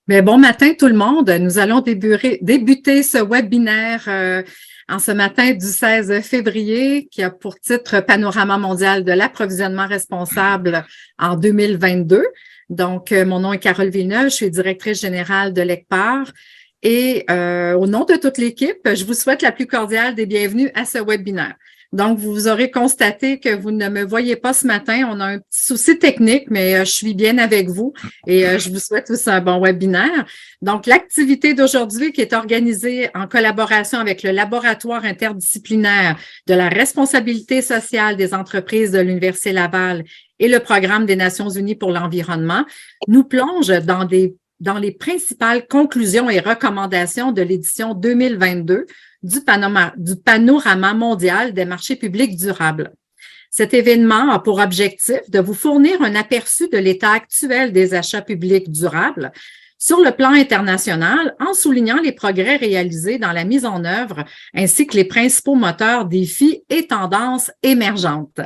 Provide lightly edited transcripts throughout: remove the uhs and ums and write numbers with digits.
Mais bon matin tout le monde. Nous allons débuter ce webinaire en ce matin du 16 février qui a pour titre Panorama mondial de l'approvisionnement responsable en 2022. Donc, mon nom est Carole Villeneuve, je suis directrice générale de l'ECPAR et au nom de toute l'équipe, je vous souhaite la plus cordiale des bienvenues à ce webinaire. Donc, vous aurez constaté que vous ne me voyez pas ce matin. On a un petit souci technique, mais je suis bien avec vous et je vous souhaite tous un bon webinaire. Donc, l'activité d'aujourd'hui qui est organisée en collaboration avec le laboratoire interdisciplinaire de la responsabilité sociale des entreprises de l'Université Laval et le Programme des Nations unies pour l'environnement nous plonge dans les principales conclusions et recommandations de l'édition 2022 du panorama mondial des marchés publics durables. Cet événement a pour objectif de vous fournir un aperçu de l'état actuel des achats publics durables sur le plan international en soulignant les progrès réalisés dans la mise en œuvre ainsi que les principaux moteurs, défis et tendances émergentes.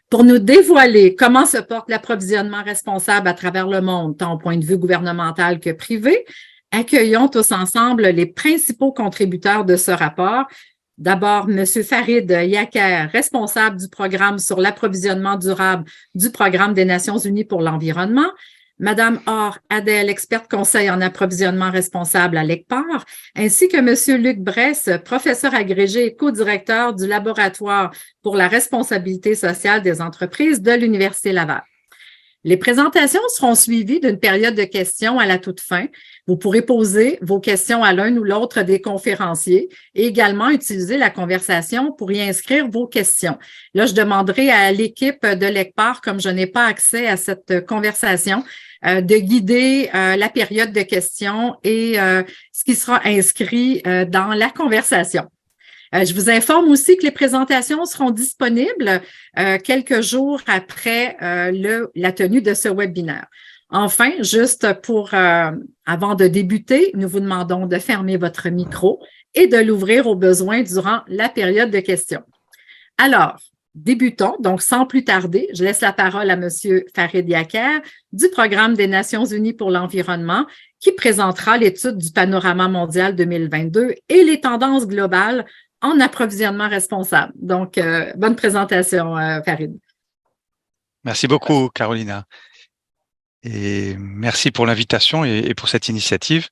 Pour nous dévoiler comment se porte l'approvisionnement responsable à travers le monde, tant au point de vue gouvernemental que privé, accueillons tous ensemble les principaux contributeurs de ce rapport. D'abord, M. Farid Yaker, responsable du programme sur l'approvisionnement durable du Programme des Nations unies pour l'environnement. Madame Or Adel, experte conseil en approvisionnement responsable à l'ECPAR, ainsi que M. Luc Bresse, professeur agrégé et co-directeur du laboratoire pour la responsabilité sociale des entreprises de l'Université Laval. Les présentations seront suivies d'une période de questions à la toute fin. Vous pourrez poser vos questions à l'un ou l'autre des conférenciers et également utiliser la conversation pour y inscrire vos questions. Là, je demanderai à l'équipe de l'ECPAR, comme je n'ai pas accès à cette conversation, de guider la période de questions et ce qui sera inscrit dans la conversation. Je vous informe aussi que les présentations seront disponibles quelques jours après la tenue de ce webinaire. Enfin, juste avant de débuter, nous vous demandons de fermer votre micro et de l'ouvrir aux besoins durant la période de questions. Alors, débutons. Donc, sans plus tarder, je laisse la parole à M. Farid Yaker du Programme des Nations unies pour l'environnement qui présentera l'étude du panorama mondial 2022 et les tendances globales en approvisionnement responsable. Donc, bonne présentation, Farid. Merci beaucoup, Carolina. Et merci pour l'invitation et pour cette initiative.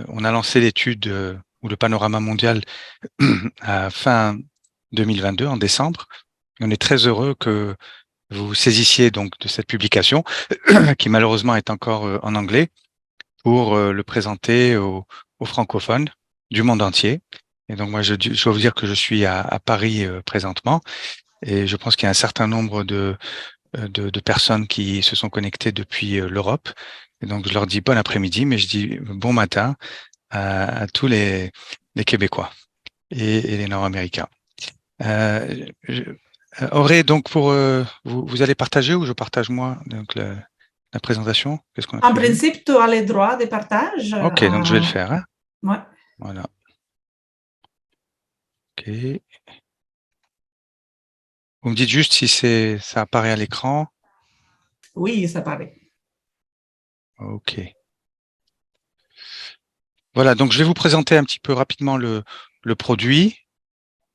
On a lancé l'étude ou le panorama mondial à fin 2022, en décembre. Et on est très heureux que vous saisissiez donc de cette publication, qui malheureusement est encore en anglais, pour le présenter aux francophones du monde entier. Et donc moi, je dois vous dire que je suis à Paris présentement, et je pense qu'il y a un certain nombre de personnes qui se sont connectées depuis l'Europe. Et donc je leur dis bon après-midi, mais je dis bon matin à tous les Québécois et les Nord-Américains. Auré, donc vous allez partager ou je partage moi donc la présentation? Qu'est-ce qu'on a En principe, tu as le droit de partage. Ok, donc je vais le faire. Hein? Ouais. Voilà. Ok. Vous me dites juste si ça apparaît à l'écran. Oui, ça apparaît. Ok. Voilà, donc je vais vous présenter un petit peu rapidement le produit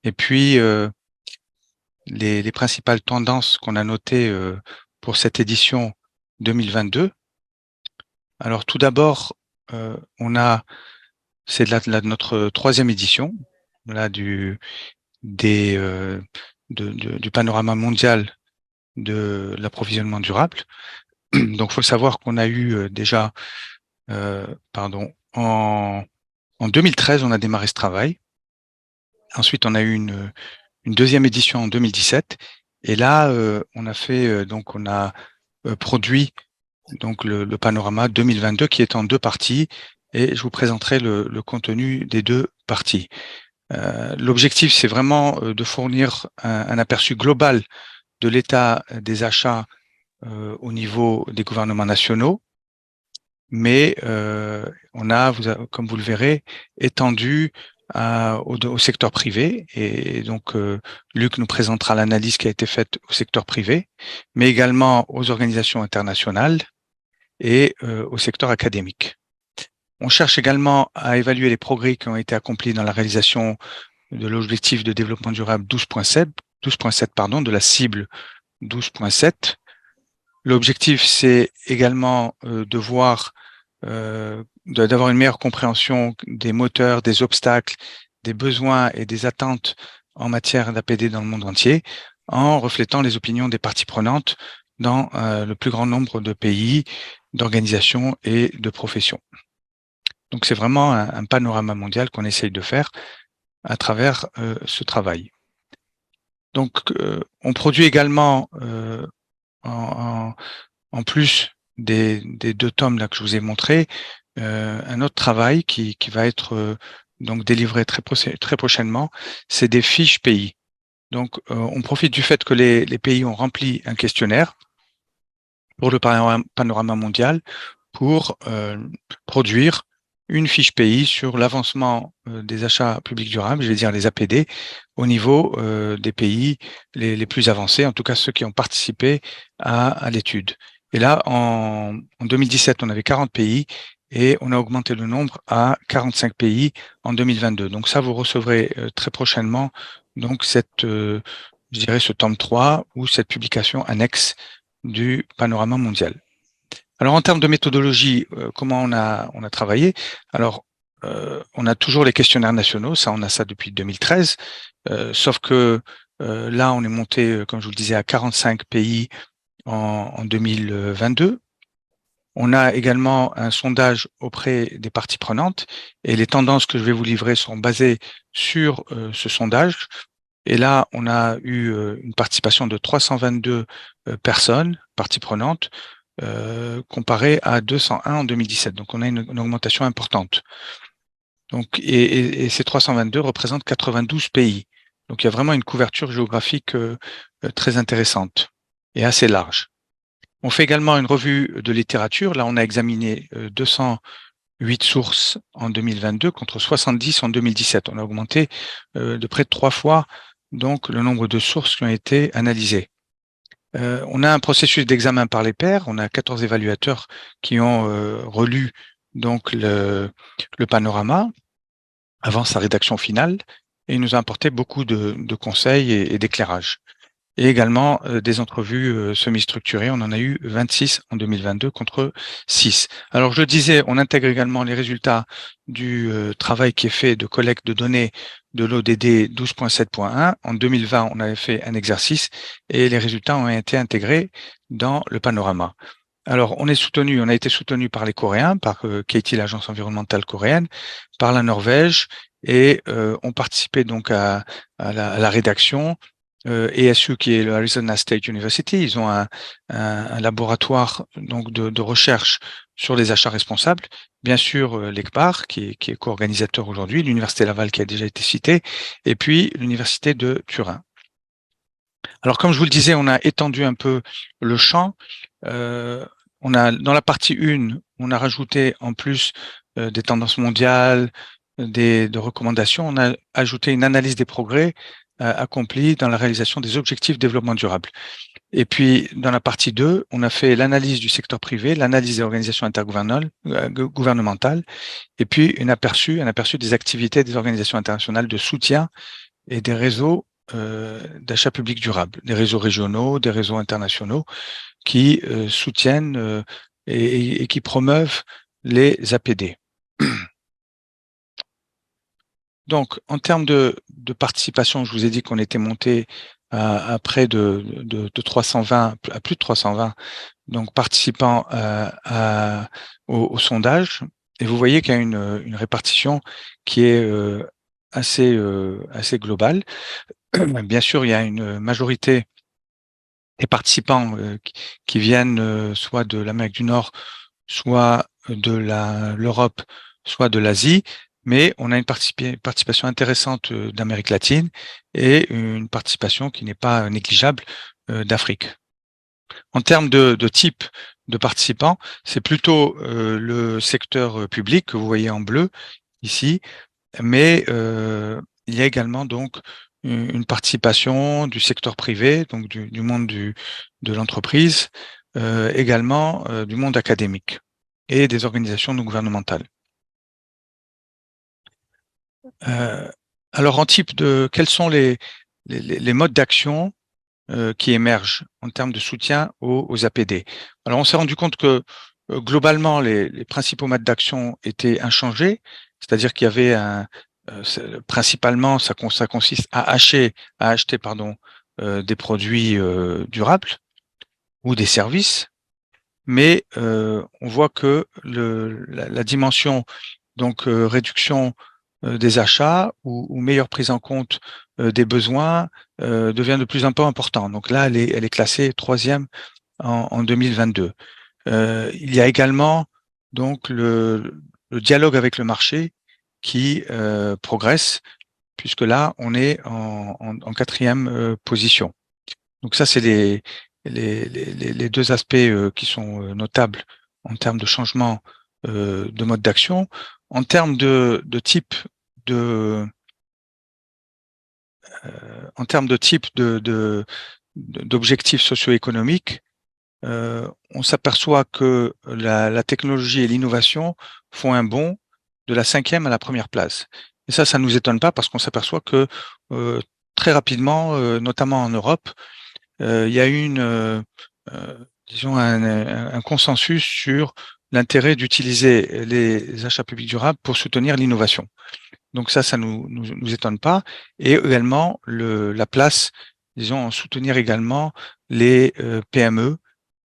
et puis les principales tendances qu'on a notées pour cette édition 2022. Alors tout d'abord, c'est notre troisième édition là, du panorama mondial de l'approvisionnement durable. Donc, il faut savoir qu'on a eu déjà, en 2013, on a démarré ce travail. Ensuite, on a eu une deuxième édition en 2017. Et là, on a produit donc le panorama 2022 qui est en deux parties. Et je vous présenterai le contenu des deux parties. L'objectif, c'est vraiment de fournir un aperçu global de l'état des achats au niveau des gouvernements nationaux, mais on a, comme vous le verrez, étendu au secteur privé, et donc Luc nous présentera l'analyse qui a été faite au secteur privé, mais également aux organisations internationales et au secteur académique. On cherche également à évaluer les progrès qui ont été accomplis dans la réalisation de l'objectif de développement durable 12.7, pardon, de la cible 12.7. L'objectif, c'est également de voir, d'avoir une meilleure compréhension des moteurs, des obstacles, des besoins et des attentes en matière d'APD dans le monde entier, en reflétant les opinions des parties prenantes dans le plus grand nombre de pays, d'organisations et de professions. Donc, c'est vraiment un panorama mondial qu'on essaye de faire à travers ce travail. Donc, on produit également, en plus des 2 tomes là que je vous ai montrés, un autre travail qui va être donc délivré très prochainement, c'est des fiches pays. Donc, on profite du fait que les pays ont rempli un questionnaire pour le panorama mondial pour produire une fiche pays sur l'avancement des achats publics durables, je vais dire les APD, au niveau des pays les plus avancés, en tout cas ceux qui ont participé à l'étude. Et là, en 2017, on avait 40 pays et on a augmenté le nombre à 45 pays en 2022. Donc ça, vous recevrez très prochainement donc je dirais ce tome 3 ou cette publication annexe du panorama mondial. Alors en termes de méthodologie, comment on a travaillé? Alors on a toujours les questionnaires nationaux, ça on a ça depuis 2013, sauf que là on est monté, comme je vous le disais, à 45 pays en 2022. On a également un sondage auprès des parties prenantes et les tendances que je vais vous livrer sont basées sur ce sondage. Et là, on a eu une participation de 322 personnes, parties prenantes, comparé à 201 en 2017. Donc, on a une augmentation importante. Donc, et ces 322 représentent 92 pays. Donc, il y a vraiment une couverture géographique très intéressante et assez large. On fait également une revue de littérature. Là, on a examiné 208 sources en 2022 contre 70 en 2017. On a augmenté de près de 3 fois donc le nombre de sources qui ont été analysées. On a un processus d'examen par les pairs. On a 14 évaluateurs qui ont relu donc le panorama avant sa rédaction finale et il nous a apporté beaucoup de conseils et d'éclairages. Et également des entrevues semi-structurées. On en a eu 26 en 2022 contre 6. Alors je le disais, on intègre également les résultats du travail qui est fait de collecte de données de l'ODD 12.7.1. En 2020, on avait fait un exercice et les résultats ont été intégrés dans le panorama. Alors, on a été soutenu par les Coréens, par KT, l'agence environnementale coréenne, par la Norvège, et on participait donc à la rédaction. ASU, qui est le Arizona State University, ils ont un laboratoire donc de recherche sur les achats responsables. Bien sûr, l'ECPAR, qui est co-organisateur aujourd'hui, l'Université Laval qui a déjà été citée, et puis l'Université de Turin. Alors, comme je vous le disais, on a étendu un peu le champ. On a dans la partie 1, on a rajouté en plus des tendances mondiales, de recommandations, on a ajouté une analyse des progrès accomplis dans la réalisation des objectifs de développement durable. Et puis, dans la partie 2, on a fait l'analyse du secteur privé, l'analyse des organisations intergouvernementales, et puis un aperçu des activités des organisations internationales de soutien et des réseaux d'achat public durable, des réseaux régionaux, des réseaux internationaux qui soutiennent et qui promeuvent les APD. Donc, en termes de participation, je vous ai dit qu'on était monté à près de 320, à plus de 320 donc participants au sondage. Et vous voyez qu'il y a une répartition qui est assez globale. Bien sûr, il y a une majorité des participants qui viennent soit de l'Amérique du Nord, soit de l'Europe, soit de l'Asie, mais on a une participation intéressante d'Amérique latine et une participation qui n'est pas négligeable d'Afrique. En termes de type de participants, c'est plutôt le secteur public que vous voyez en bleu ici, mais il y a également donc une participation du secteur privé, donc du monde de l'entreprise, également du monde académique et des organisations non gouvernementales. Alors, quels sont les modes d'action qui émergent en termes de soutien aux APD? Alors, on s'est rendu compte que globalement, les principaux modes d'action étaient inchangés, c'est-à-dire qu'il y avait principalement, ça consiste à acheter des produits durables ou des services, mais on voit que la dimension réduction des achats ou meilleure prise en compte des besoins devient de plus en plus important. Donc là, elle est classée troisième en 2022. Il y a également donc le dialogue avec le marché qui progresse, puisque là, on est en quatrième position. Donc ça, c'est les deux aspects qui sont notables en termes de changement de mode d'action. En termes de type de d'objectifs socio-économiques, on s'aperçoit que la technologie et l'innovation font un bond de la 5e à la première place. Et ça nous étonne pas parce qu'on s'aperçoit que très rapidement, notamment en Europe, il y a eu disons un consensus sur l'intérêt d'utiliser les achats publics durables pour soutenir l'innovation. Donc ça nous étonne pas. Et également la place, disons, en soutenir également les PME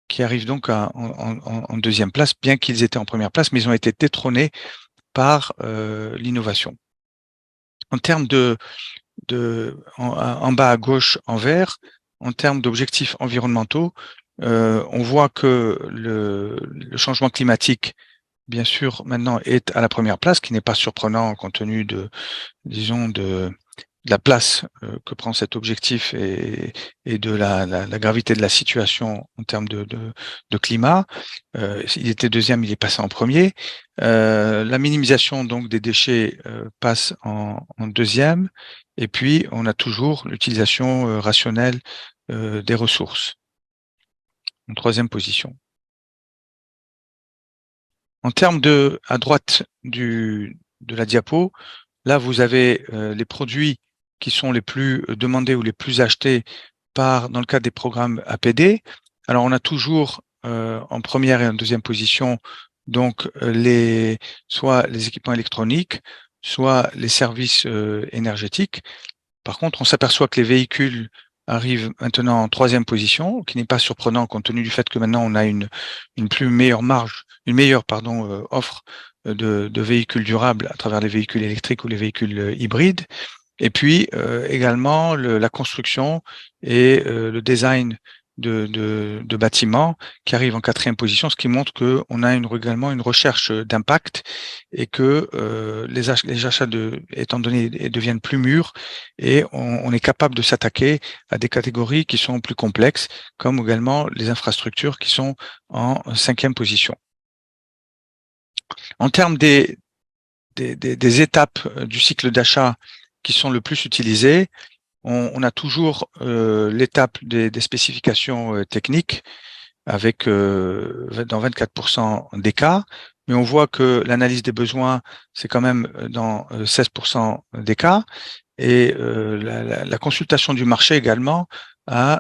qui arrivent donc en deuxième place, bien qu'ils étaient en première place, mais ils ont été détrônés par l'innovation. En termes en bas à gauche en vert, en termes d'objectifs environnementaux, on voit que le changement climatique, bien sûr, maintenant est à la première place, qui n'est pas surprenant compte tenu de la place que prend cet objectif et de la gravité de la situation en termes de climat. Il était deuxième, il est passé en premier. La minimisation donc des déchets passe en deuxième. Et puis, on a toujours l'utilisation rationnelle des ressources en troisième position. En termes à droite de la diapo, là, vous avez les produits qui sont les plus demandés ou les plus achetés dans le cadre des programmes APD. Alors, on a toujours en première et en deuxième position donc soit les équipements électroniques, soit les services énergétiques. Par contre, on s'aperçoit que les véhicules arrivent maintenant en troisième position, qui n'est pas surprenant compte tenu du fait que maintenant on a une meilleure offre de véhicules durables à travers les véhicules électriques ou les véhicules hybrides. Et puis également la construction et le design de bâtiments qui arrivent en quatrième position, ce qui montre qu'on a également une recherche d'impact et que les achats étant donné deviennent plus mûrs et on est capable de s'attaquer à des catégories qui sont plus complexes, comme également les infrastructures qui sont en cinquième position. En termes des étapes du cycle d'achat qui sont le plus utilisées, on a toujours l'étape des spécifications techniques avec dans 24% des cas, mais on voit que l'analyse des besoins, c'est quand même dans 16% des cas, et la consultation du marché également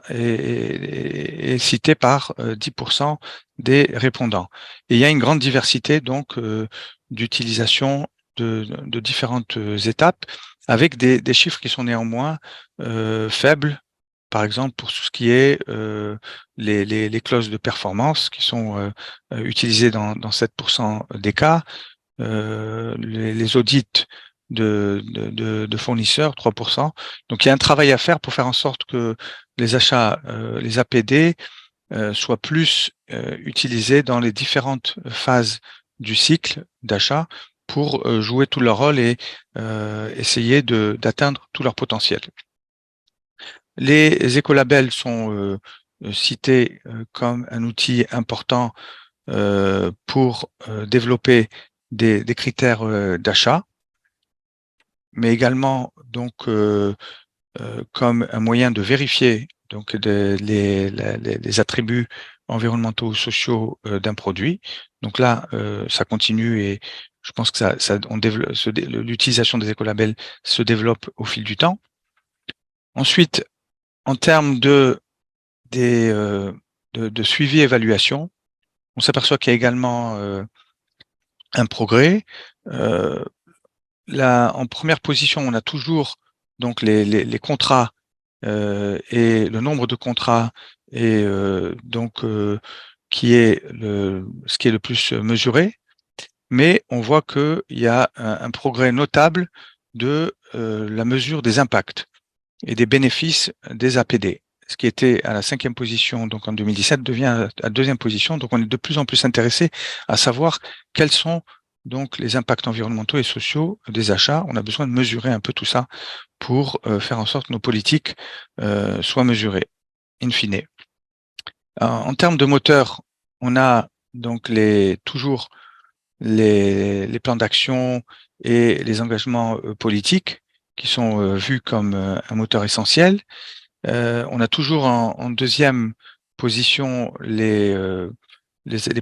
est citée par 10% des répondants. Et il y a une grande diversité donc d'utilisation de différentes étapes, avec des chiffres qui sont néanmoins faibles, par exemple pour tout ce qui est les clauses de performance qui sont utilisées dans 7% des cas, les audits de fournisseurs, 3%. Donc il y a un travail à faire pour faire en sorte que les achats, les APD, soient plus utilisés dans les différentes phases du cycle d'achat pour jouer tout leur rôle et essayer d'atteindre tout leur potentiel. Les écolabels sont cités comme un outil important pour développer des critères d'achat, mais également donc comme un moyen de vérifier donc les attributs environnementaux ou sociaux d'un produit. Donc là, ça continue et je pense que l'utilisation des écolabels se développe au fil du temps. Ensuite, en termes de suivi et évaluation, on s'aperçoit qu'il y a également un progrès. En première position, on a toujours donc les contrats et le nombre de contrats et qui est ce qui est le plus mesuré, mais on voit qu'il y a un progrès notable de la mesure des impacts et des bénéfices des APD. Ce qui était à la 5e position, donc en 2017, devient à 2e position. Donc, on est de plus en plus intéressé à savoir quels sont donc les impacts environnementaux et sociaux des achats. On a besoin de mesurer un peu tout ça pour faire en sorte que nos politiques soient mesurées, in fine. En termes de moteur, on a donc toujours les plans d'action et les engagements politiques qui sont vus comme un moteur essentiel. On a toujours en 2e position les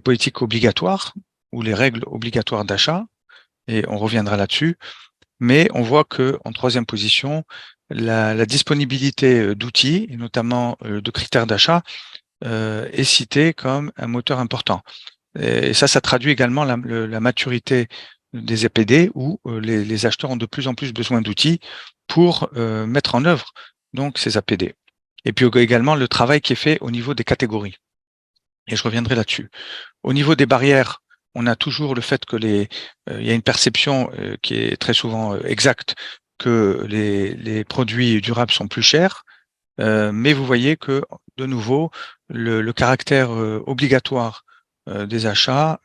politiques obligatoires ou les règles obligatoires d'achat, et on reviendra là-dessus. Mais on voit que en 3e position, la disponibilité d'outils, et notamment de critères d'achat, est citée comme un moteur important. Et ça traduit également la maturité des EPD où les acheteurs ont de plus en plus besoin d'outils pour mettre en œuvre donc ces APD. Et puis également le travail qui est fait au niveau des catégories. Et je reviendrai là-dessus. Au niveau des barrières, on a toujours le fait que il y a une perception qui est très souvent exacte que les produits durables sont plus chers. Mais vous voyez que, de nouveau, le caractère obligatoire des achats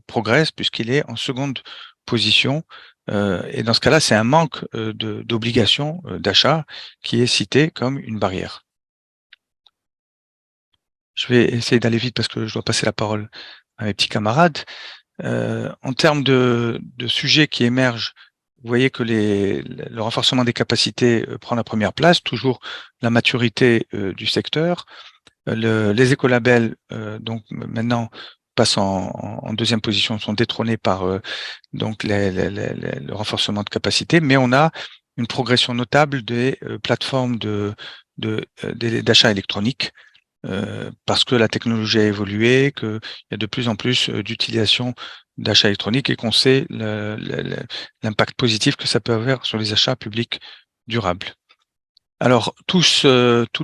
progresse puisqu'il est en 2e position. Et dans ce cas-là, c'est un manque d'obligation d'achat qui est cité comme une barrière. Je vais essayer d'aller vite parce que je dois passer la parole à mes petits camarades. En termes de sujets qui émergent, vous voyez que le renforcement des capacités prend la première place, toujours la maturité du secteur. Les écolabels, donc maintenant, passent en 2e position, sont détrônés par donc le renforcement de capacité, mais on a une progression notable des plateformes d'achat électronique parce que la technologie a évolué, qu'il y a de plus en plus d'utilisation d'achats électroniques et qu'on sait l'impact positif que ça peut avoir sur les achats publics durables. Alors, tous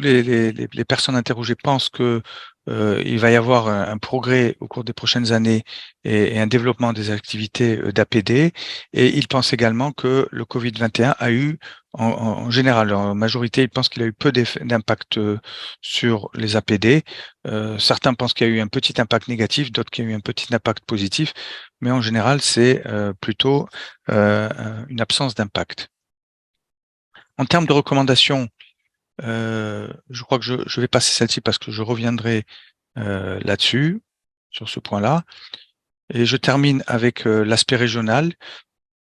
les personnes interrogées pensent que il va y avoir un progrès au cours des prochaines années et un développement des activités d'APD. Et ils pensent également que le Covid-21 a eu, en général, en majorité, ils pensent qu'il a eu peu d'impact sur les APD. Certains pensent qu'il y a eu un petit impact négatif, d'autres qu'il y a eu un petit impact positif. Mais en général, c'est plutôt une absence d'impact. En termes de recommandations, je crois que je vais passer celle-ci parce que je reviendrai là-dessus, sur ce point-là. Et je termine avec l'aspect régional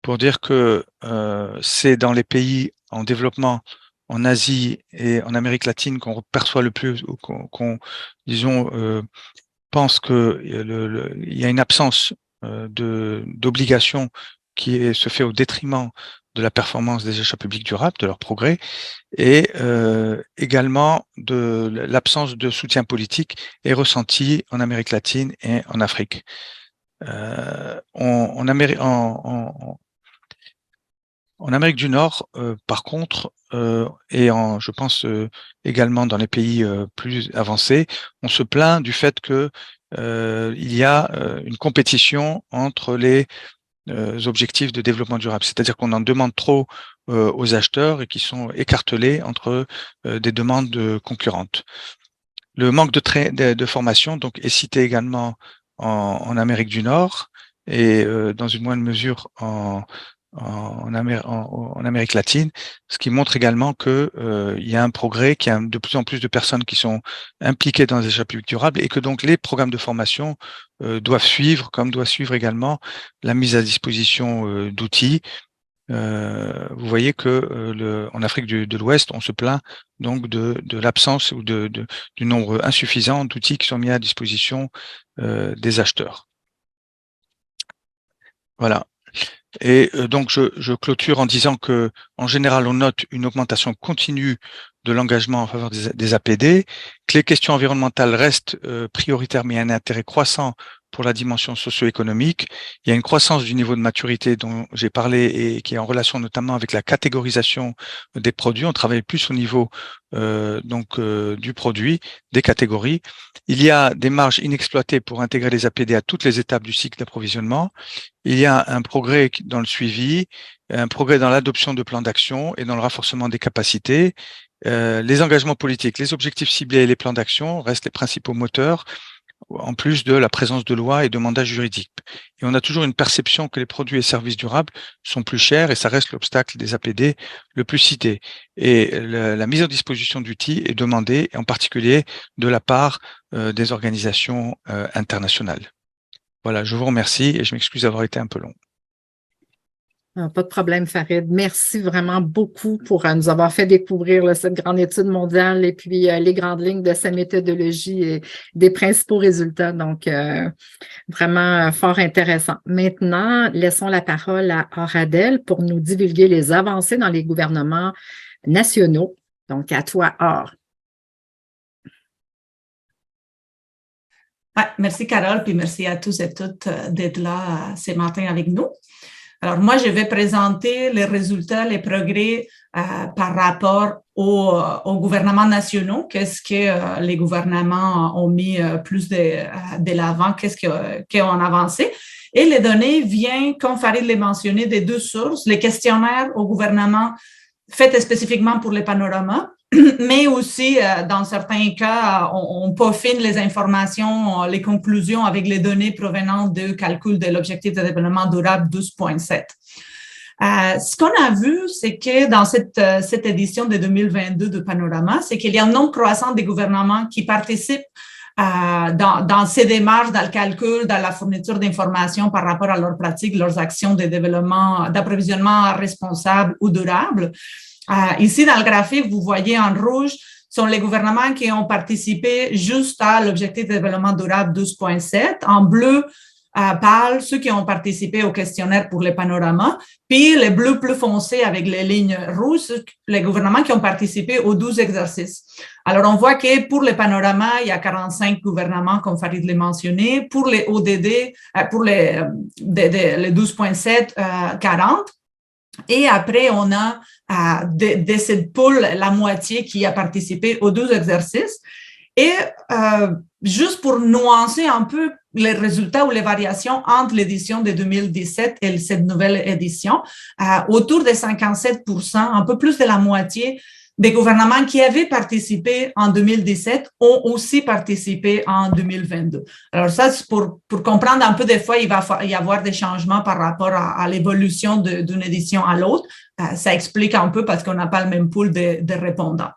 pour dire que c'est dans les pays en développement, en Asie et en Amérique latine qu'on perçoit le plus, ou disons, pense que il y a une absence d'obligation qui se fait au détriment de la performance des achats publics durables, de leur progrès, et également de l'absence de soutien politique est ressentie en Amérique latine et en Afrique. En Amérique du Nord, par contre, et je pense également dans les pays plus avancés, on se plaint du fait que il y a une compétition entre les objectifs de développement durable. C'est-à-dire qu'on en demande trop aux acheteurs et qui sont écartelés entre des demandes concurrentes. Le manque de formation donc est cité également en Amérique du Nord et dans une moindre mesure en Amérique latine, ce qui montre également que il y a un progrès, qu'il y a de plus en plus de personnes qui sont impliquées dans les achats publics durables et que donc les programmes de formation doivent suivre, comme doit suivre également la mise à disposition d'outils vous voyez que en Afrique de l'Ouest, on se plaint donc de l'absence ou du nombre insuffisant d'outils qui sont mis à disposition des acheteurs. Voilà. Et donc, je clôture en disant que, en général, on note une augmentation continue de l'engagement en faveur des APD, que les questions environnementales restent prioritaires, mais il y a un intérêt croissant pour la dimension socio-économique. Il y a une croissance du niveau de maturité dont j'ai parlé et qui est en relation notamment avec la catégorisation des produits. On travaille plus au niveau du produit, des catégories. Il y a des marges inexploitées pour intégrer les APD à toutes les étapes du cycle d'approvisionnement. Il y a un progrès dans le suivi, un progrès dans l'adoption de plans d'action et dans le renforcement des capacités. Les engagements politiques, les objectifs ciblés et les plans d'action restent les principaux moteurs, en plus de la présence de lois et de mandats juridiques. Et on a toujours une perception que les produits et services durables sont plus chers et ça reste l'obstacle des APD le plus cité. Et la mise en disposition d'outils est demandée, en particulier de la part des organisations internationales. Voilà, je vous remercie et je m'excuse d'avoir été un peu long. Pas de problème, Farid. Merci vraiment beaucoup pour nous avoir fait découvrir là, cette grande étude mondiale et puis les grandes lignes de sa méthodologie et des principaux résultats. Donc, vraiment fort intéressant. Maintenant, laissons la parole à Or-Adel pour nous divulguer les avancées dans les gouvernements nationaux. Donc, à toi, Or. Ouais, merci, Carole, puis merci à tous et toutes d'être là ce matin avec nous. Alors, moi, je vais présenter les résultats, les progrès par rapport aux gouvernements nationaux. Qu'est-ce que les gouvernements ont mis plus de l'avant, qu'est-ce qu'ils ont avancé. Et les données viennent, comme Farid l'a mentionné, des deux sources, les questionnaires au gouvernement faits spécifiquement pour les panoramas, mais aussi, dans certains cas, on peaufine les informations, les conclusions avec les données provenant du calcul de l'objectif de développement durable 12.7. Ce qu'on a vu, c'est que dans cette édition de 2022 de Panorama, c'est qu'il y a un nombre croissant des gouvernements qui participent dans ces démarches, dans le calcul, dans la fourniture d'informations par rapport à leurs pratiques, leurs actions de développement, d'approvisionnement responsable ou durable. Ici, dans le graphique, vous voyez en rouge sont les gouvernements qui ont participé juste à l'objectif de développement durable 12.7. En bleu pâle, ceux qui ont participé au questionnaire pour les panoramas. Puis les bleus plus foncés avec les lignes rouges, les gouvernements qui ont participé aux 12 exercices. Alors, on voit que pour les panoramas, il y a 45 gouvernements, comme Farid l'a mentionné. Pour les ODD, pour les 12.7, 40. Et après, on a de cette poule la moitié qui a participé aux 12 exercices. Et juste pour nuancer un peu les résultats ou les variations entre l'édition de 2017 et cette nouvelle édition, autour de 57%, un peu plus de la moitié des gouvernements qui avaient participé en 2017 ont aussi participé en 2022. Alors ça, c'est pour comprendre un peu, des fois, il va y avoir des changements par rapport à l'évolution d'une édition à l'autre. Ça explique un peu parce qu'on n'a pas le même pool de répondants.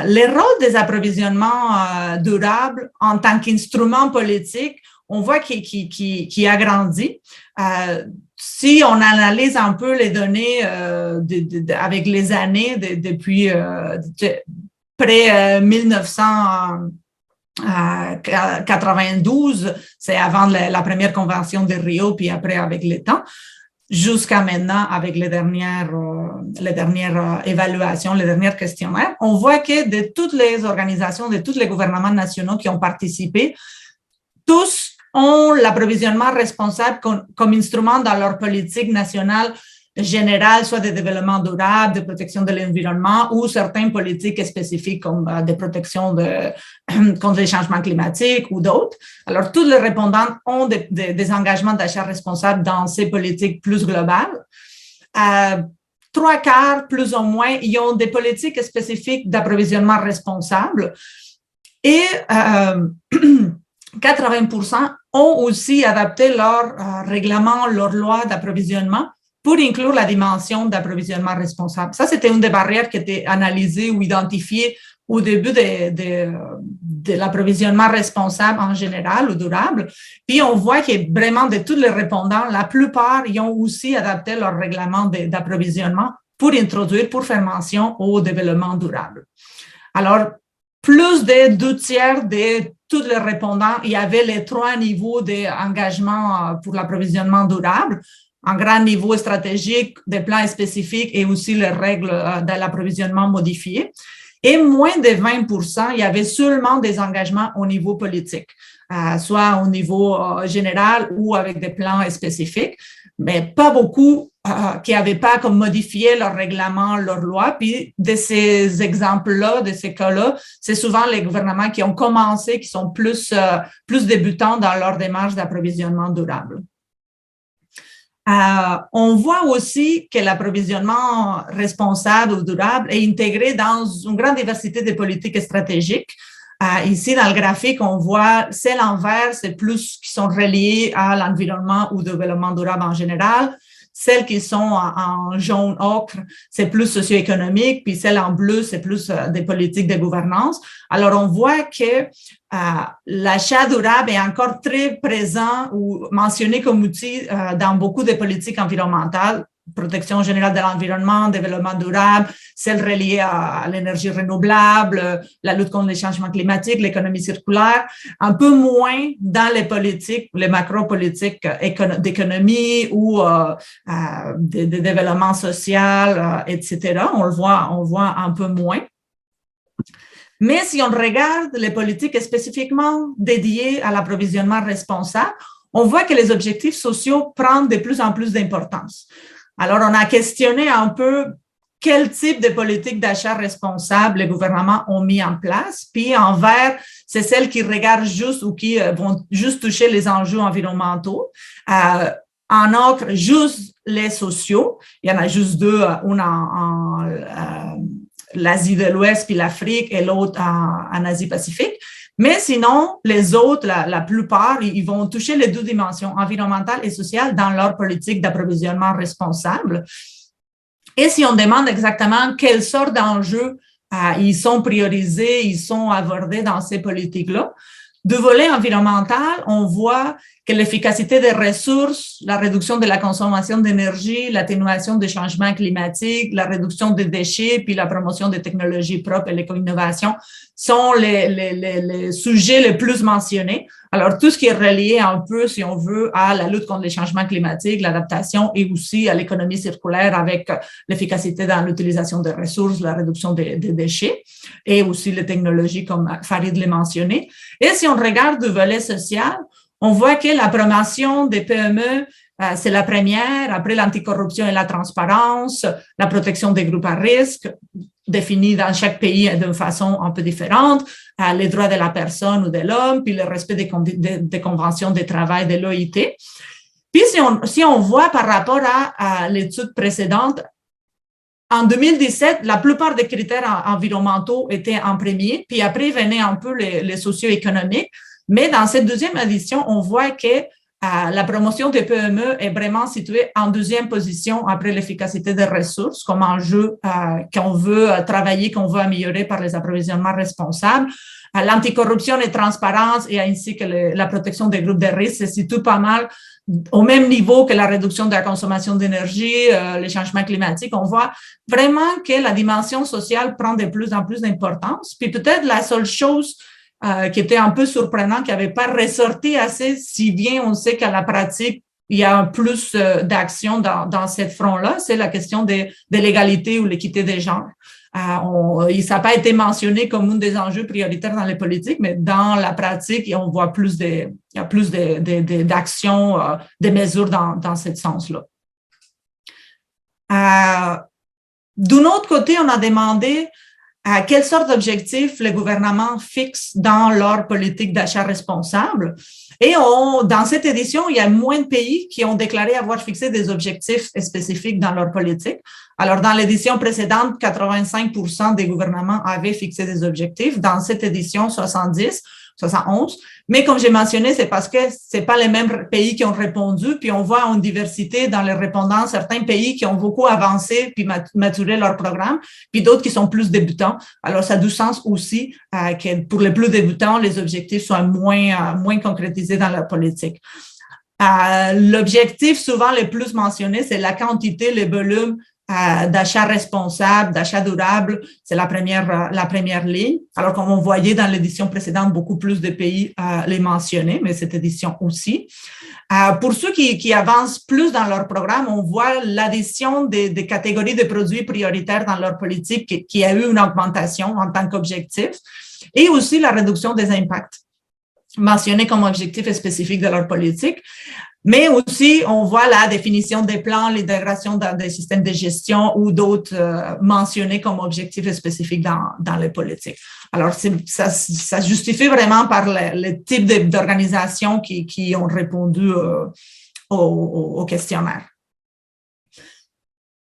Les rôles des approvisionnements durables en tant qu'instrument politique, on voit qu'il a grandi. Si on analyse un peu les données avec les années depuis près 1992, c'est avant la première convention de Rio, puis après avec le temps, jusqu'à maintenant avec les dernières évaluations, les derniers questionnaires, on voit que de toutes les organisations, de tous les gouvernements nationaux qui ont participé, tous ont l'approvisionnement responsable comme instrument dans leur politique nationale générale, soit de développement durable, de protection de l'environnement ou certaines politiques spécifiques comme de protection contre les changements climatiques ou d'autres. Alors, tous les répondants ont des engagements d'achat responsables dans ces politiques plus globales. 3/4, plus ou moins, ils ont des politiques spécifiques d'approvisionnement responsable et 80% ont aussi adapté leur règlement, leur loi d'approvisionnement pour inclure la dimension d'approvisionnement responsable. Ça, c'était une des barrières qui était analysée ou identifiée au début de l'approvisionnement responsable en général ou durable. Puis on voit que vraiment de tous les répondants, la plupart, ils ont aussi adapté leur règlement d'approvisionnement pour faire mention au développement durable. Alors, plus de 2/3 de tous les répondants, il y avait les 3 niveaux d'engagement pour l'approvisionnement durable, un grand niveau stratégique, des plans spécifiques et aussi les règles de l'approvisionnement modifiées. Et moins de 20%, il y avait seulement des engagements au niveau politique, soit au niveau général ou avec des plans spécifiques, mais pas beaucoup qui n'avaient pas comme modifié leur règlement, leur loi. Puis de ces exemples-là, de ces cas-là, c'est souvent les gouvernements qui ont commencé, qui sont plus débutants dans leur démarche d'approvisionnement durable. On voit aussi que l'approvisionnement responsable ou durable est intégré dans une grande diversité de politiques stratégiques. Ici, dans le graphique, on voit celles en vert, c'est plus qui sont reliées à l'environnement ou au développement durable en général. Celles qui sont en jaune ocre, c'est plus socio-économique, puis celles en bleu, c'est plus des politiques de gouvernance. Alors, on voit que l'achat durable est encore très présent ou mentionné comme outil dans beaucoup de politiques environnementales, protection générale de l'environnement, développement durable, celles reliées à l'énergie renouvelable, la lutte contre les changements climatiques, l'économie circulaire, un peu moins dans les politiques, les macro-politiques d'économie ou de développement social, etc. On le voit un peu moins. Mais si on regarde les politiques spécifiquement dédiées à l'approvisionnement responsable, on voit que les objectifs sociaux prennent de plus en plus d'importance. Alors, on a questionné un peu quel type de politique d'achat responsable les gouvernements ont mis en place. Puis, en vert, c'est celles qui regardent juste ou qui vont juste toucher les enjeux environnementaux. En ocre, juste les sociaux. Il y en a juste 2, une en l'Asie de l'Ouest puis l'Afrique et l'autre en Asie-Pacifique. Mais sinon, les autres, la plupart, ils vont toucher les 2 dimensions, environnementale et sociale, dans leur politique d'approvisionnement responsable. Et si on demande exactement quelles sortes d'enjeux ils sont priorisés, ils sont abordés dans ces politiques-là, du volet environnemental, on voit que l'efficacité des ressources, la réduction de la consommation d'énergie, l'atténuation des changements climatiques, la réduction des déchets, puis la promotion des technologies propres et l'éco-innovation sont les sujets les plus mentionnés. Alors, tout ce qui est relié un peu, si on veut, à la lutte contre les changements climatiques, l'adaptation et aussi à l'économie circulaire avec l'efficacité dans l'utilisation des ressources, la réduction des déchets et aussi les technologies comme Farid l'a mentionné. Et si on regarde du volet social, on voit que la promotion des PME, c'est la première, après l'anticorruption et la transparence, la protection des groupes à risque, définie dans chaque pays d'une façon un peu différente, les droits de la personne ou de l'homme, puis le respect des conventions de travail de l'OIT. Puis si on voit par rapport à l'étude précédente, en 2017, la plupart des critères environnementaux étaient en premier, puis après venaient un peu les socio-économiques. Mais dans cette deuxième édition, on voit que la promotion des PME est vraiment située en 2e position après l'efficacité des ressources comme enjeu qu'on veut travailler, qu'on veut améliorer par les approvisionnements responsables. L'anticorruption et transparence et ainsi que la protection des groupes de risque se situent pas mal au même niveau que la réduction de la consommation d'énergie, les changements climatiques. On voit vraiment que la dimension sociale prend de plus en plus d'importance. Puis peut-être la seule chose qui était un peu surprenant, qui n'avait pas ressorti assez, si bien on sait qu'à la pratique, il y a plus d'action dans cette front-là, c'est la question de l'égalité ou l'équité des genres. Ça n'a pas été mentionné comme un des enjeux prioritaires dans les politiques, mais dans la pratique, on voit il y a plus d'actions, de mesures dans ce sens-là. D'un autre côté, on a demandé à quelle sorte d'objectifs les gouvernements fixent dans leur politique d'achat responsable. Et dans cette édition, il y a moins de pays qui ont déclaré avoir fixé des objectifs spécifiques dans leur politique. Alors, dans l'édition précédente, 85% des gouvernements avaient fixé des objectifs. Dans cette édition, 70%. 71. Mais comme j'ai mentionné, c'est parce que c'est pas les mêmes pays qui ont répondu, puis on voit une diversité dans les répondants, certains pays qui ont beaucoup avancé puis maturé leur programme, puis d'autres qui sont plus débutants. Alors, ça a du sens aussi que pour les plus débutants, les objectifs soient moins concrétisés dans leur politique. L'objectif souvent le plus mentionné, c'est la quantité, le volume d'achat responsable, d'achat durable, c'est la première ligne. Alors, comme on voyait dans l'édition précédente, beaucoup plus de pays les mentionnaient, mais cette édition aussi. Pour ceux qui avancent plus dans leur programme, on voit l'addition des catégories de produits prioritaires dans leur politique qui a eu une augmentation en tant qu'objectif, et aussi la réduction des impacts mentionnés comme objectif spécifique de leur politique. Mais aussi, on voit la définition des plans, l'intégration dans des systèmes de gestion ou d'autres mentionnés comme objectifs spécifiques dans les politiques. Alors, ça justifie vraiment par le type d'organisations qui ont répondu au questionnaire.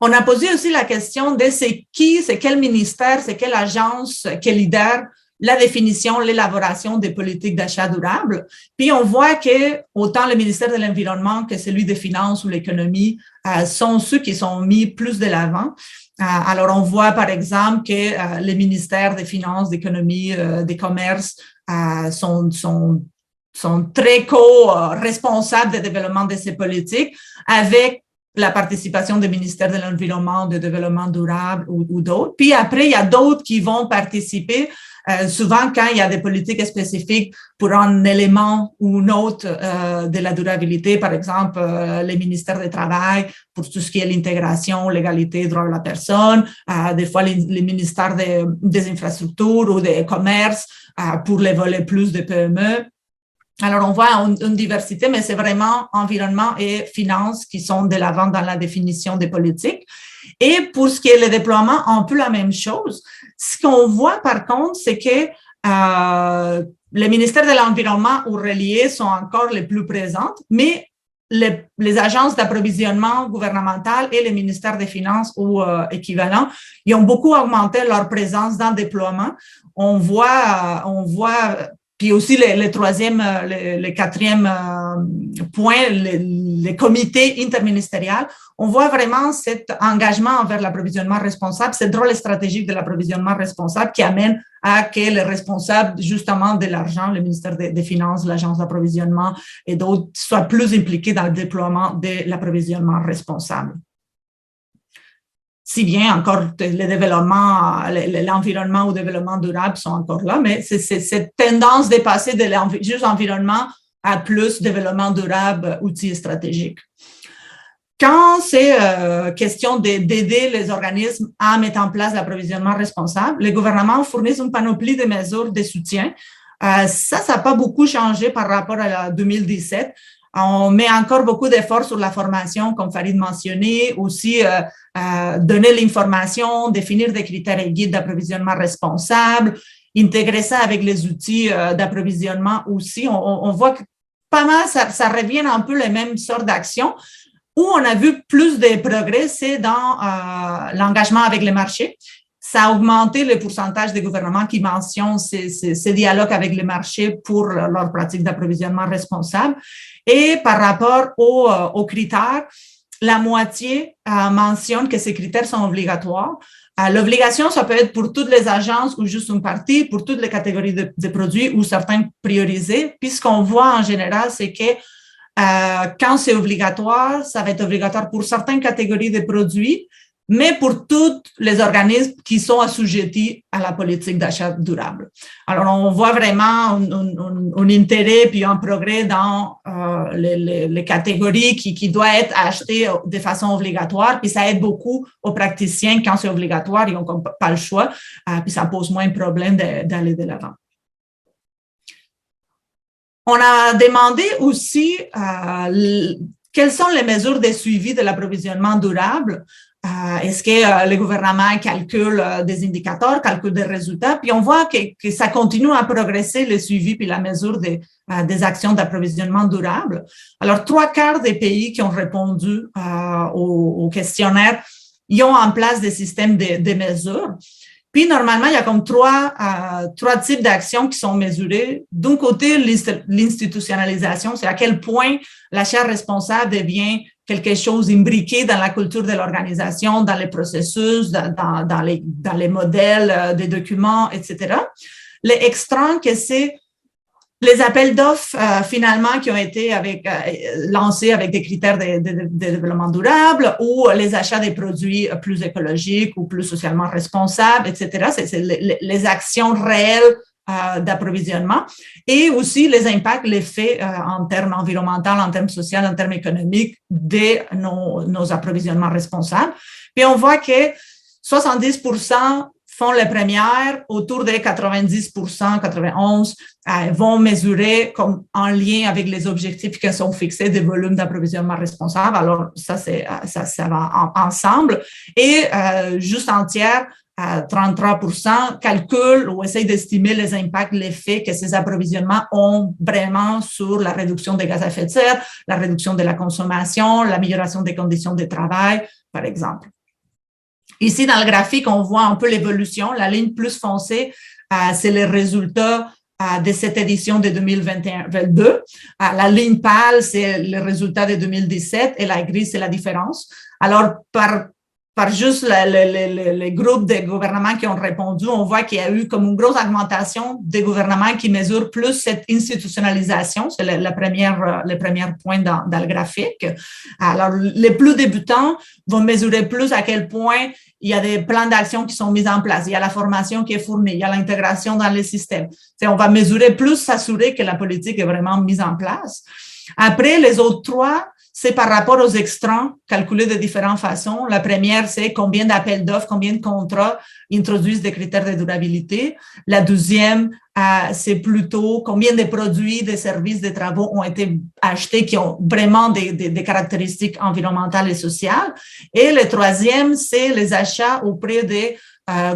On a posé aussi la question de c'est quel ministère, c'est quelle agence qui lidère la définition, l'élaboration des politiques d'achat durable. Puis on voit que autant le ministère de l'Environnement que celui des Finances ou l'économie sont ceux qui sont mis plus de l'avant. Alors on voit par exemple que les ministères des Finances, d'économie, des commerces sont très co-responsables du développement de ces politiques avec la participation des ministères de l'Environnement, du développement durable ou d'autres. Puis après, il y a d'autres qui vont participer souvent quand il y a des politiques spécifiques pour un élément ou un autre de la durabilité, par exemple les ministères du Travail pour tout ce qui est l'intégration, l'égalité, droit de la personne, des fois les ministères des infrastructures ou des commerces pour les volets plus de PME. Alors, on voit une diversité, mais c'est vraiment environnement et finances qui sont de l'avant dans la définition des politiques. Et pour ce qui est le déploiement, un peu la même chose. Ce qu'on voit, par contre, c'est que les ministères de l'Environnement ou reliés sont encore les plus présentes, mais les agences d'approvisionnement gouvernemental et les ministères des Finances ou équivalents, ils ont beaucoup augmenté leur présence dans le déploiement. On voit puis aussi le quatrième point, les comités interministériels, on voit vraiment cet engagement envers l'approvisionnement responsable, cette rôle stratégique de l'approvisionnement responsable qui amène à que les responsables justement de l'argent, le ministère des Finances, l'agence d'approvisionnement et d'autres soient plus impliqués dans le déploiement de l'approvisionnement responsable. Si bien encore le développement, l'environnement ou le développement durable sont encore là, mais c'est cette tendance de passer de juste environnement à plus développement durable, outils stratégiques. Quand c'est question d'aider les organismes à mettre en place l'approvisionnement responsable, les gouvernements fournissent une panoplie de mesures de soutien. Ça n'a pas beaucoup changé par rapport à 2017. On met encore beaucoup d'efforts sur la formation, comme Farid mentionnait, aussi donner l'information, définir des critères et guides d'approvisionnement responsable, intégrer ça avec les outils d'approvisionnement aussi. On voit que pas mal, ça revient un peu les mêmes sortes d'actions. Où on a vu plus de progrès, c'est dans l'engagement avec les marchés. Ça a augmenté le pourcentage des gouvernements qui mentionnent ces dialogues avec les marchés pour leur pratique d'approvisionnement responsable. Et par rapport aux critères, la moitié mentionne que ces critères sont obligatoires. L'obligation, ça peut être pour toutes les agences ou juste une partie, pour toutes les catégories de produits ou certains priorisés. Puis ce qu'on voit en général, c'est que quand c'est obligatoire, ça va être obligatoire pour certaines catégories de produits, mais pour tous les organismes qui sont assujettis à la politique d'achat durable. Alors, on voit vraiment un intérêt puis un progrès dans les catégories qui doivent être achetées de façon obligatoire, puis ça aide beaucoup aux praticiens quand c'est obligatoire, ils n'ont pas le choix, puis ça pose moins de problème d'aller de l'avant. On a demandé aussi quelles sont les mesures de suivi de l'approvisionnement durable. Est-ce que le gouvernement calcule des indicateurs, calcule des résultats? Puis on voit que ça continue à progresser, le suivi puis la mesure des actions d'approvisionnement durable. Alors, 3/4 des pays qui ont répondu au questionnaire, ils ont en place des systèmes de mesures. Puis, normalement, il y a comme trois types d'actions qui sont mesurées. D'un côté, l'institutionnalisation, c'est à quel point l'achat responsable devient quelque chose imbriqué dans la culture de l'organisation, dans les processus, dans les modèles des documents, etc. Les extrants, que c'est les appels d'offres, finalement, qui ont été lancés avec des critères de développement durable ou les achats des produits plus écologiques ou plus socialement responsables, etc. C'est les actions réelles d'approvisionnement et aussi les impacts, l'effet en termes environnementaux, en termes sociaux, en termes économiques de nos approvisionnements responsables. Puis on voit que 70% font les premières, autour de 90%, 91% vont mesurer comme en lien avec les objectifs qui sont fixés des volumes d'approvisionnement responsable. Alors, ça va ensemble. Et juste en tiers, 33% calculent ou essayent d'estimer les impacts, l'effet que ces approvisionnements ont vraiment sur la réduction des gaz à effet de serre, la réduction de la consommation, l'amélioration des conditions de travail, par exemple. Ici, dans le graphique, on voit un peu l'évolution. La ligne plus foncée, c'est les résultats de cette édition de 2022. La ligne pâle, c'est le résultat de 2017 et la grise, c'est la différence. Alors, par juste les groupes de gouvernements qui ont répondu, on voit qu'il y a eu comme une grosse augmentation des gouvernements qui mesurent plus cette institutionnalisation. C'est le premier point dans le graphique. Alors, les plus débutants vont mesurer plus à quel point il y a des plans d'action qui sont mis en place, il y a la formation qui est fournie, il y a l'intégration dans les systèmes. On va mesurer plus, s'assurer que la politique est vraiment mise en place. Après, les autres trois, c'est par rapport aux extrants calculés de différentes façons. La première, c'est combien d'appels d'offres, combien de contrats introduisent des critères de durabilité. La deuxième, c'est plutôt combien de produits, de services, de travaux ont été achetés qui ont vraiment des caractéristiques environnementales et sociales. Et le troisième, c'est les achats auprès des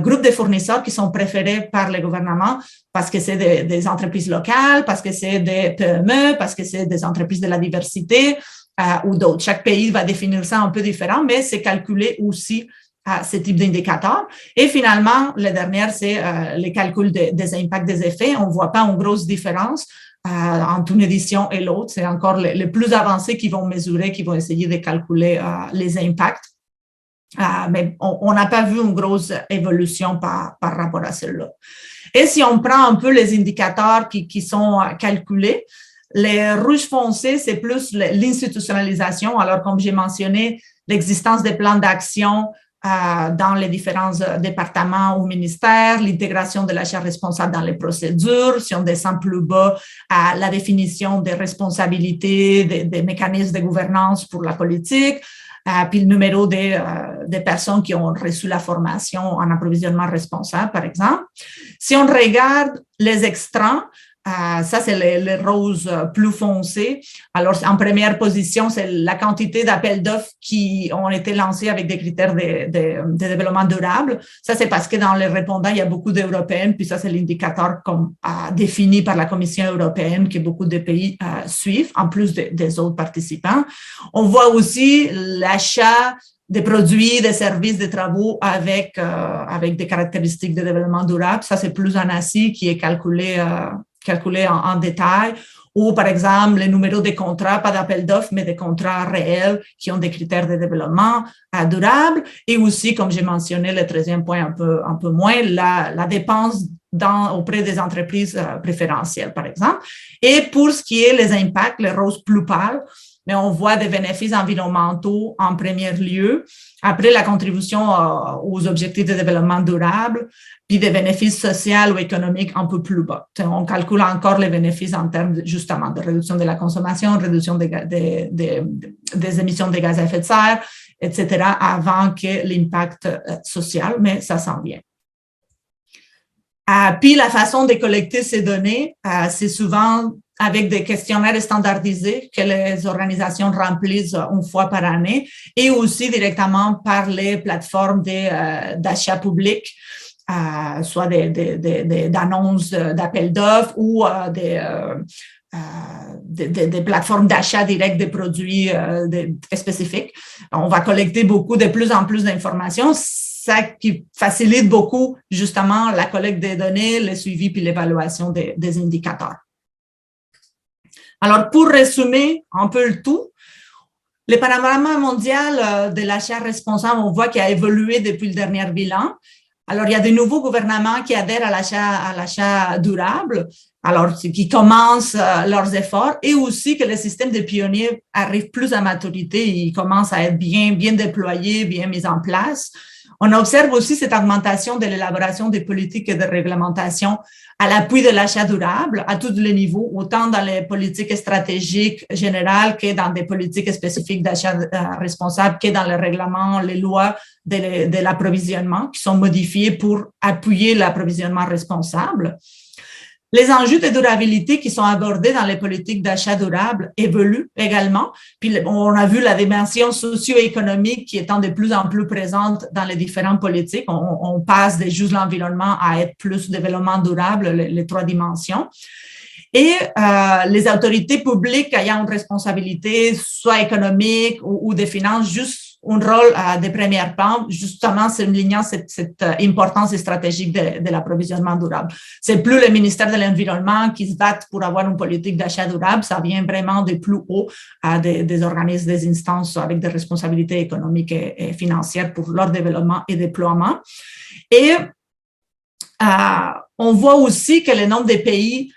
groupes de fournisseurs qui sont préférés par le gouvernement parce que c'est des entreprises locales, parce que c'est des PME, parce que c'est des entreprises de la diversité, ou d'autres. Chaque pays va définir ça un peu différent, mais c'est calculé aussi à ce type d'indicateurs. Et finalement, la dernière, c'est les calculs des impacts des effets. On ne voit pas une grosse différence entre une édition et l'autre. C'est encore les plus avancés qui vont mesurer, qui vont essayer de calculer les impacts. Mais on n'a pas vu une grosse évolution par rapport à celle-là. Et si on prend un peu les indicateurs qui sont calculés, les rouges foncés, c'est plus l'institutionnalisation. Alors, comme j'ai mentionné, l'existence des plans d'action dans les différents départements ou ministères, l'intégration de l'achat responsable dans les procédures. Si on descend plus bas, la définition des responsabilités, des mécanismes de gouvernance pour la politique, puis le numéro des personnes qui ont reçu la formation en approvisionnement responsable, par exemple. Si on regarde les extrants, ça, c'est les roses plus foncées. Alors, en première position, c'est la quantité d'appels d'offres qui ont été lancés avec des critères de développement durable. Ça, c'est parce que dans les répondants, il y a beaucoup d'Européennes, puis ça, c'est l'indicateur défini par la Commission européenne que beaucoup de pays suivent, en plus des autres participants. On voit aussi l'achat des produits, des services, des travaux avec des caractéristiques de développement durable. Ça, c'est plus en Asie qui est calculé en détail, ou par exemple les numéros des contrats, pas d'appel d'offres, mais des contrats réels qui ont des critères de développement durable, et aussi, comme j'ai mentionné, le 13e point un peu moins, la dépense auprès des entreprises préférentielles, par exemple. Et pour ce qui est les impacts, les roses plus pâles, mais on voit des bénéfices environnementaux en premier lieu, après la contribution aux objectifs de développement durable, puis des bénéfices sociaux ou économiques un peu plus bas. On calcule encore les bénéfices en termes justement de réduction de la consommation, réduction des émissions de gaz à effet de serre, etc., avant que l'impact social, mais ça s'en vient. Puis la façon de collecter ces données, c'est souvent avec des questionnaires standardisés que les organisations remplissent une fois par année, et aussi directement par les plateformes d'achat public, soit d'annonces d'appels d'offres ou des plateformes d'achat direct des produits spécifiques. On va collecter de plus en plus d'informations. ça qui facilite beaucoup justement la collecte des données, le suivi puis l'évaluation des indicateurs. Alors, pour résumer un peu le tout, le panorama mondial de l'achat responsable, on voit qu'il a évolué depuis le dernier bilan. Alors, il y a de nouveaux gouvernements qui adhèrent à l'achat durable, alors qui commencent leurs efforts, et aussi que le système des pionniers arrive plus à maturité, il commence à être bien déployé, bien mis en place. On observe aussi cette augmentation de l'élaboration des politiques et de réglementations à l'appui de l'achat durable à tous les niveaux, autant dans les politiques stratégiques générales que dans des politiques spécifiques d'achat responsable, que dans les règlements, les lois de l'approvisionnement qui sont modifiées pour appuyer l'approvisionnement responsable. Les enjeux de durabilité qui sont abordés dans les politiques d'achat durable évoluent également. Puis on a vu la dimension socio-économique qui étant de plus en plus présente dans les différentes politiques. On passe de juste l'environnement à être plus développement durable, les trois dimensions. Et les autorités publiques ayant une responsabilité soit économique ou des finances, juste un rôle de premier plan, justement, soulignant cette importance stratégique de l'approvisionnement durable. C'est plus le ministère de l'Environnement qui se bat pour avoir une politique d'achat durable, ça vient vraiment de plus haut à des organismes, des instances avec des responsabilités économiques et financières pour leur développement et déploiement. Et on voit aussi que le nombre de pays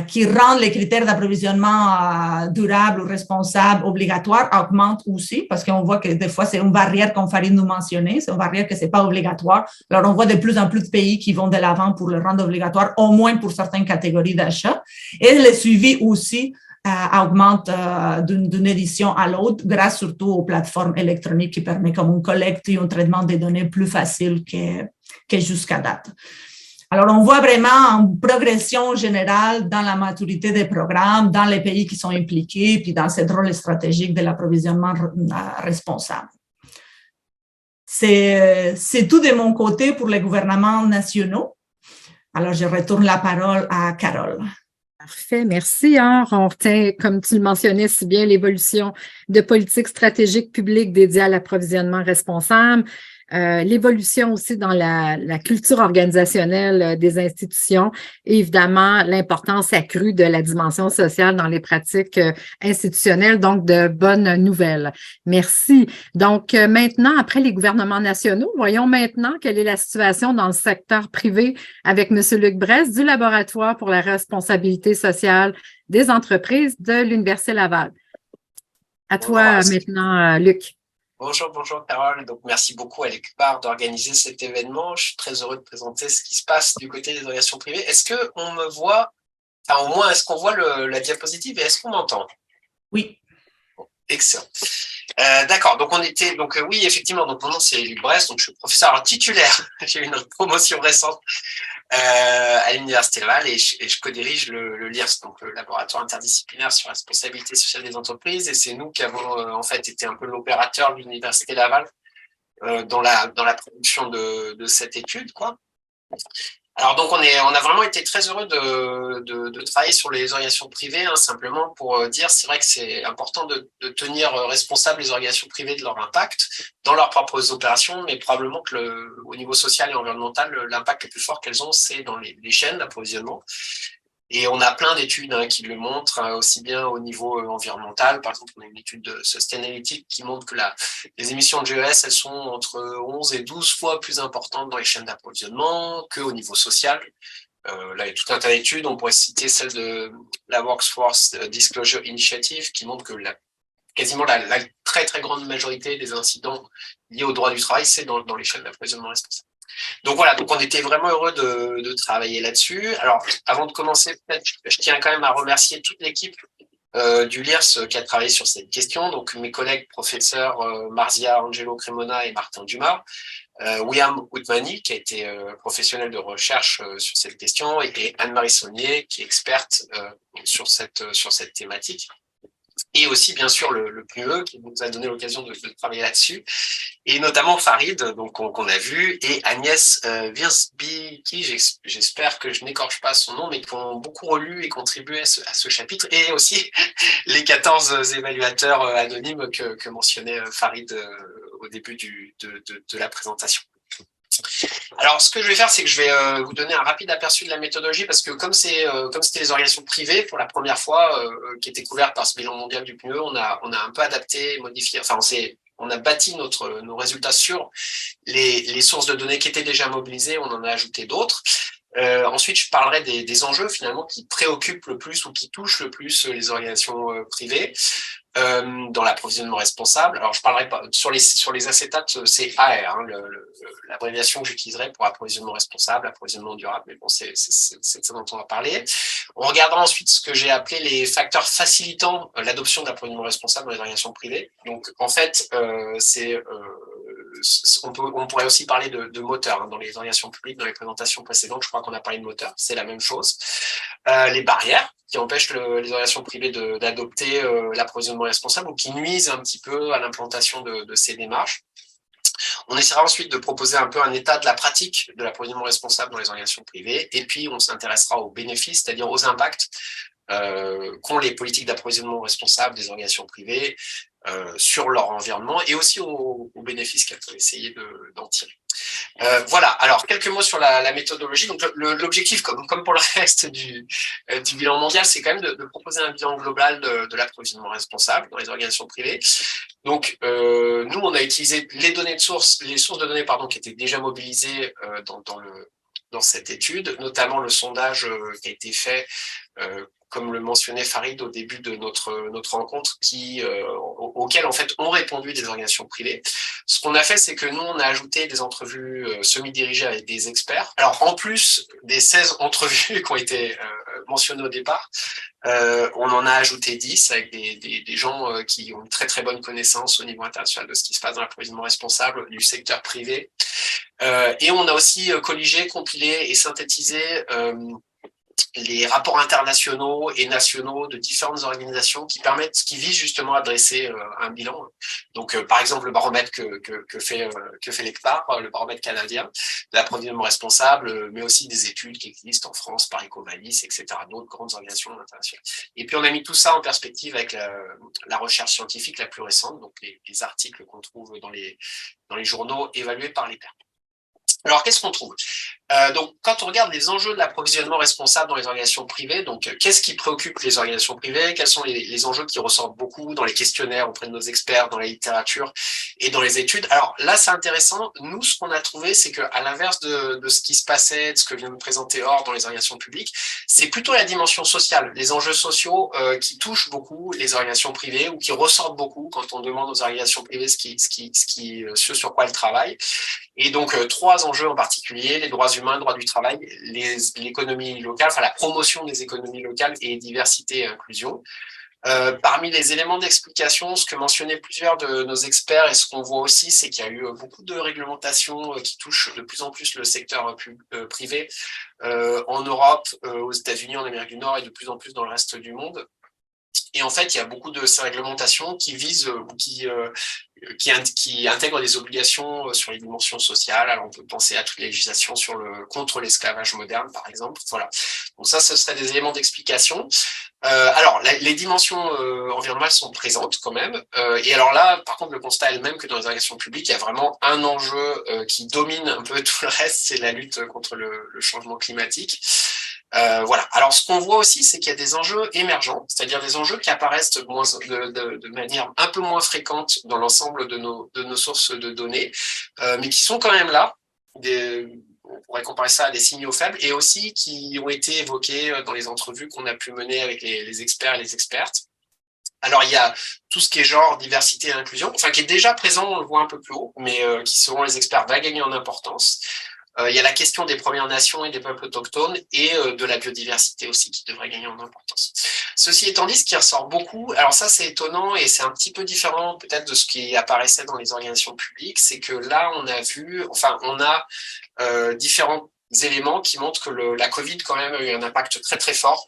qui rendent les critères d'approvisionnement durable ou responsable obligatoires augmente aussi, parce qu'on voit que des fois, c'est une barrière qu'on faillit nous mentionner, c'est une barrière que c'est pas obligatoire. Alors, on voit de plus en plus de pays qui vont de l'avant pour le rendre obligatoire, au moins pour certaines catégories d'achat. Et le suivi aussi augmente d'une édition à l'autre, grâce surtout aux plateformes électroniques qui permettent comme une collecte et un traitement des données plus facile que jusqu'à date. Alors, on voit vraiment une progression générale dans la maturité des programmes, dans les pays qui sont impliqués, puis dans ce rôle stratégique de l'approvisionnement responsable. C'est tout de mon côté pour les gouvernements nationaux. Alors, je retourne la parole à Carole. Parfait, merci. On retient, comme tu le mentionnais si bien, l'évolution de politiques stratégiques publiques dédiées à l'approvisionnement responsable, l'évolution aussi dans la culture organisationnelle des institutions et évidemment l'importance accrue de la dimension sociale dans les pratiques institutionnelles, donc de bonnes nouvelles. Merci. Donc maintenant, après les gouvernements nationaux, voyons maintenant quelle est la situation dans le secteur privé avec M. Luc Bresse du Laboratoire pour la responsabilité sociale des entreprises de l'Université Laval. À toi maintenant, Luc. Bonjour Carole. Donc merci beaucoup à l'ECUPAR d'organiser cet événement. Je suis très heureux de présenter ce qui se passe du côté des organisations privées. Est-ce qu'on me voit, enfin au moins est-ce qu'on voit la diapositive et est-ce qu'on m'entend? Oui. Bon, excellent. D'accord. Donc oui effectivement. Donc mon nom c'est Luc Bresse. Donc je suis professeur titulaire. J'ai eu une promotion récente à l'Université Laval et je co-dirige le LIRS, donc le laboratoire interdisciplinaire sur la responsabilité sociale des entreprises, et c'est nous qui avons en fait été un peu l'opérateur de l'Université Laval dans la production de cette étude, quoi. Alors donc on a vraiment été très heureux de travailler sur les organisations privées, simplement pour dire, c'est vrai que c'est important de tenir responsables les organisations privées de leur impact dans leurs propres opérations, mais probablement que au niveau social et environnemental, l'impact le plus fort qu'elles ont, c'est dans les chaînes d'approvisionnement. Et on a plein d'études qui le montrent, aussi bien au niveau environnemental. Par exemple, on a une étude de Sustainalytics qui montre que les émissions de GES, elles sont entre 11 et 12 fois plus importantes dans les chaînes d'approvisionnement qu'au niveau social. Là, il y a tout un tas d'études. On pourrait citer celle de la Workforce Disclosure Initiative qui montre que quasiment la très, très grande majorité des incidents liés au droit du travail, c'est dans les chaînes d'approvisionnement responsables. Donc voilà, donc on était vraiment heureux de travailler là-dessus. Alors, avant de commencer, peut-être, je tiens quand même à remercier toute l'équipe du LIRS qui a travaillé sur cette question. Donc mes collègues professeurs Marzia Angelo Cremona et Martin Dumas, William Outmani qui a été professionnel de recherche sur cette question, et Anne-Marie Saunier qui est experte sur cette thématique. Et aussi, bien sûr, le PUE qui nous a donné l'occasion de travailler là-dessus, et notamment Farid, donc qu'on a vu, et Agnès Wirsby, qui j'espère que je n'écorche pas son nom, mais qui ont beaucoup relu et contribué à ce chapitre, et aussi les 14 évaluateurs anonymes que mentionnait Farid au début de la présentation. Alors, ce que je vais faire, c'est que je vais vous donner un rapide aperçu de la méthodologie parce que comme c'était les organisations privées pour la première fois qui étaient couvertes par ce bilan mondial du PNUE, on a un peu adapté, modifié. Enfin, on a bâti nos résultats sur les sources de données qui étaient déjà mobilisées. On en a ajouté d'autres. Ensuite, je parlerai des enjeux finalement qui préoccupent le plus ou qui touchent le plus les organisations privées. Dans l'approvisionnement responsable. Alors, je parlerai pas sur les acétates, c'est AR, hein, l'abréviation que j'utiliserai pour approvisionnement responsable, approvisionnement durable, mais bon, c'est ça dont on va parler. On regardera ensuite ce que j'ai appelé les facteurs facilitant l'adoption d'approvisionnement responsable dans les organisations privées. Donc, en fait, on pourrait aussi parler de moteur hein, dans les organisations publiques, dans les présentations précédentes, je crois qu'on a parlé de moteur, c'est la même chose. Les barrières qui empêchent les organisations privées d'adopter l'approvisionnement responsable ou qui nuisent un petit peu à l'implantation de ces démarches. On essaiera ensuite de proposer un peu un état de la pratique de l'approvisionnement responsable dans les organisations privées et puis on s'intéressera aux bénéfices, c'est-à-dire aux impacts qu'ont les politiques d'approvisionnement responsable des organisations privées sur leur environnement et aussi aux bénéfices qu'elles peuvent essayer d'en tirer. Voilà, alors quelques mots sur la méthodologie. Donc l'objectif, comme pour le reste du bilan mondial, c'est quand même de proposer un bilan global de l'approvisionnement responsable dans les organisations privées. Donc nous, on a utilisé les sources de données qui étaient déjà mobilisées dans cette étude, notamment le sondage qui a été fait comme le mentionnait Farid au début de notre rencontre, auquel en fait ont répondu des organisations privées. Ce qu'on a fait, c'est que nous, on a ajouté des entrevues semi-dirigées avec des experts. Alors, en plus des 16 entrevues qui ont été mentionnées au départ, on en a ajouté 10 avec des gens qui ont une très très bonne connaissance au niveau international de ce qui se passe dans l'approvisionnement responsable du secteur privé. Et on a aussi colligé, compilé et synthétisé les rapports internationaux et nationaux de différentes organisations qui visent justement à dresser un bilan. Donc, par exemple, le baromètre que fait l'ECPAR, le baromètre canadien de l'approvisionnement responsable, mais aussi des études qui existent en France par Ecovalis, etc., d'autres grandes organisations internationales. Et puis, on a mis tout ça en perspective avec la recherche scientifique la plus récente, donc les articles qu'on trouve dans les journaux évalués par les pairs. Alors, qu'est-ce qu'on trouve ? Donc, quand on regarde les enjeux de l'approvisionnement responsable dans les organisations privées, donc qu'est-ce qui préoccupe les organisations privées ? Quels sont les enjeux qui ressortent beaucoup dans les questionnaires auprès de nos experts, dans la littérature et dans les études ? Alors là, c'est intéressant. Nous, ce qu'on a trouvé, c'est qu'à l'inverse de ce qui se passait, de ce que vient de présenter Or dans les organisations publiques, c'est plutôt la dimension sociale, les enjeux sociaux qui touchent beaucoup les organisations privées ou qui ressortent beaucoup quand on demande aux organisations privées ce sur quoi elles travaillent. Et donc, 3 enjeux en particulier, les droits humains, le droit du travail, l'économie locale, enfin la promotion des économies locales et diversité et inclusion. Parmi les éléments d'explication, ce que mentionnaient plusieurs de nos experts et ce qu'on voit aussi, c'est qu'il y a eu beaucoup de réglementations qui touchent de plus en plus le secteur privé en Europe, aux États-Unis, en Amérique du Nord et de plus en plus dans le reste du monde. Et en fait, il y a beaucoup de ces réglementations qui visent ou qui intègrent des obligations sur les dimensions sociales. Alors, on peut penser à toute la législation contre l'esclavage moderne, par exemple. Voilà. Donc ça, ce serait des éléments d'explication. Alors, les dimensions environnementales sont présentes quand même. Et alors là, par contre, le constat est le même que dans les organisations publiques. Il y a vraiment un enjeu qui domine un peu tout le reste, c'est la lutte contre le changement climatique. Voilà. Alors, ce qu'on voit aussi, c'est qu'il y a des enjeux émergents, c'est-à-dire des enjeux qui apparaissent de manière un peu moins fréquente dans l'ensemble de nos sources de données, mais qui sont quand même là. On pourrait comparer ça à des signaux faibles et aussi qui ont été évoqués dans les entrevues qu'on a pu mener avec les experts et les expertes. Alors, il y a tout ce qui est genre, diversité et inclusion, enfin, qui est déjà présent, on le voit un peu plus haut, mais qui, selon les experts, va gagner en importance. Il y a la question des Premières Nations et des peuples autochtones et de la biodiversité aussi qui devrait gagner en importance. Ceci étant dit, ce qui ressort beaucoup, alors ça c'est étonnant et c'est un petit peu différent peut-être de ce qui apparaissait dans les organisations publiques, c'est que là on a différents éléments qui montrent que la Covid quand même a eu un impact très très fort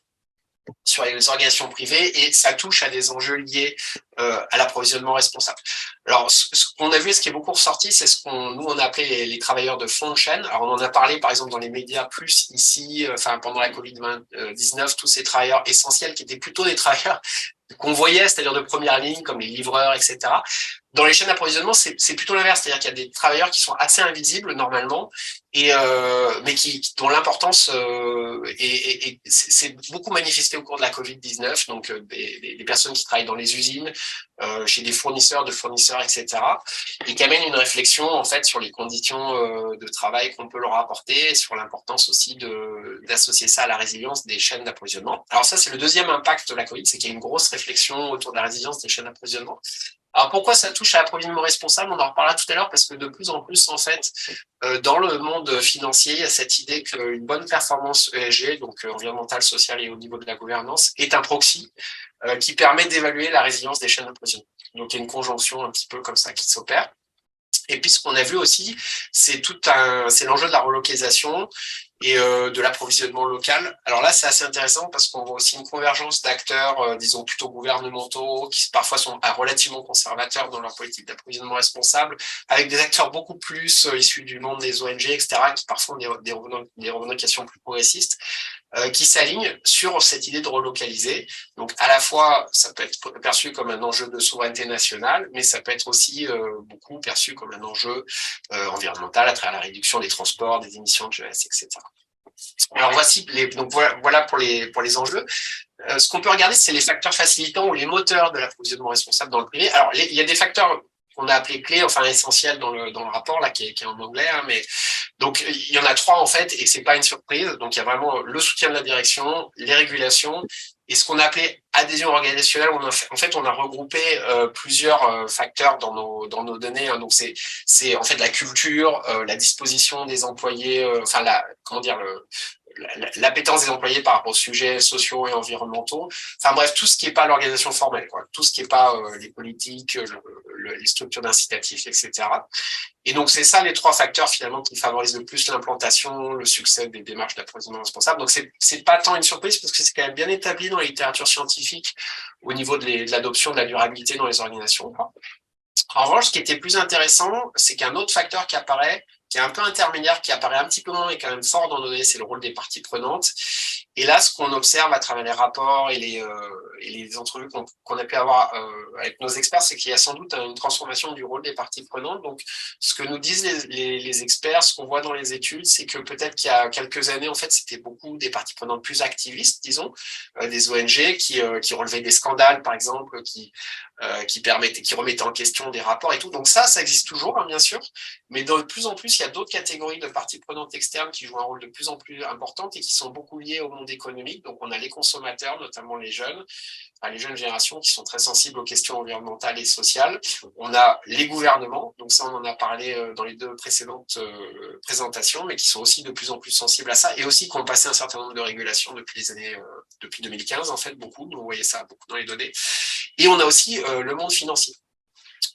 sur les organisations privées et ça touche à des enjeux liés à l'approvisionnement responsable. Alors, ce qu'on a vu et ce qui est beaucoup ressorti, c'est ce nous on a appelé les travailleurs de fond de chaîne. Alors, on en a parlé par exemple dans les médias plus ici, pendant la Covid-19, tous ces travailleurs essentiels qui étaient plutôt des travailleurs qu'on voyait, c'est-à-dire de première ligne, comme les livreurs, etc. Dans les chaînes d'approvisionnement, c'est plutôt l'inverse, c'est-à-dire qu'il y a des travailleurs qui sont assez invisibles normalement, mais dont l'importance c'est beaucoup manifesté au cours de la Covid-19, donc des personnes qui travaillent dans les usines, chez des fournisseurs, etc., et qui amènent une réflexion en fait sur les conditions de travail qu'on peut leur apporter, et sur l'importance aussi d'associer ça à la résilience des chaînes d'approvisionnement. Alors ça, c'est le deuxième impact de la Covid, c'est qu'il y a une grosse réflexion autour de la résilience des chaînes d'approvisionnement. Alors pourquoi ça touche à l'approvisionnement responsable? On en reparlera tout à l'heure parce que de plus en plus, en fait, dans le monde financier, il y a cette idée qu'une bonne performance ESG, donc environnementale, sociale et au niveau de la gouvernance, est un proxy qui permet d'évaluer la résilience des chaînes d'approvisionnement. Donc il y a une conjonction un petit peu comme ça qui s'opère. Et puis ce qu'on a vu aussi, c'est l'enjeu de la relocalisation et de l'approvisionnement local. Alors là, c'est assez intéressant parce qu'on voit aussi une convergence d'acteurs, disons plutôt gouvernementaux, qui parfois sont relativement conservateurs dans leur politique d'approvisionnement responsable, avec des acteurs beaucoup plus issus du monde des ONG, etc., qui parfois ont des revendications plus progressistes, qui s'alignent sur cette idée de relocaliser. Donc, à la fois, ça peut être perçu comme un enjeu de souveraineté nationale, mais ça peut être aussi beaucoup perçu comme un enjeu environnemental à travers la réduction des transports, des émissions de GES, etc. Alors, voilà pour les enjeux. Ce qu'on peut regarder, c'est les facteurs facilitants ou les moteurs de l'approvisionnement responsable dans le privé. Alors, il y a des facteurs qu'on a appelés clés, enfin essentiels dans le rapport là, qui est en anglais, hein, mais donc il y en a 3 en fait, et c'est pas une surprise. Donc il y a vraiment le soutien de la direction, les régulations et ce qu'on a appelé adhésion organisationnelle. Où en fait on a regroupé plusieurs facteurs dans nos données. Hein. Donc c'est en fait la culture, la disposition des employés, l'appétence des employés par rapport aux sujets sociaux et environnementaux. Enfin bref, tout ce qui n'est pas l'organisation formelle, quoi. Tout ce qui n'est pas les politiques, les structures d'incitatifs, etc. Et donc, c'est ça les 3 facteurs finalement qui favorisent le plus l'implantation, le succès des démarches d'approvisionnement responsable. Donc, c'est pas tant une surprise parce que c'est quand même bien établi dans la littérature scientifique au niveau de l'adoption de la durabilité dans les organisations. En revanche, ce qui était plus intéressant, c'est qu'un autre facteur qui apparaît, qui est un peu intermédiaire, qui apparaît un petit peu moins, mais quand même fort dans nos données, c'est le rôle des parties prenantes. Et là, ce qu'on observe à travers les rapports et les entrevues qu'on a pu avoir avec nos experts, c'est qu'il y a sans doute une transformation du rôle des parties prenantes. Donc, ce que nous disent les experts, ce qu'on voit dans les études, c'est que peut-être qu'il y a quelques années, en fait, c'était beaucoup des parties prenantes plus activistes, disons, des ONG qui relevaient des scandales, par exemple, qui remettaient en question des rapports et tout. Donc ça existe toujours, hein, bien sûr, mais de plus en plus, il y a d'autres catégories de parties prenantes externes qui jouent un rôle de plus en plus important et qui sont beaucoup liées au monde économique. Donc on a les consommateurs, notamment les jeunes générations qui sont très sensibles aux questions environnementales et sociales. On a les gouvernements, donc ça on en a parlé dans les 2 précédentes présentations, mais qui sont aussi de plus en plus sensibles à ça et aussi qui ont passé un certain nombre de régulations depuis 2015 en fait, beaucoup, vous voyez ça beaucoup dans les données. Et on a aussi le monde financier.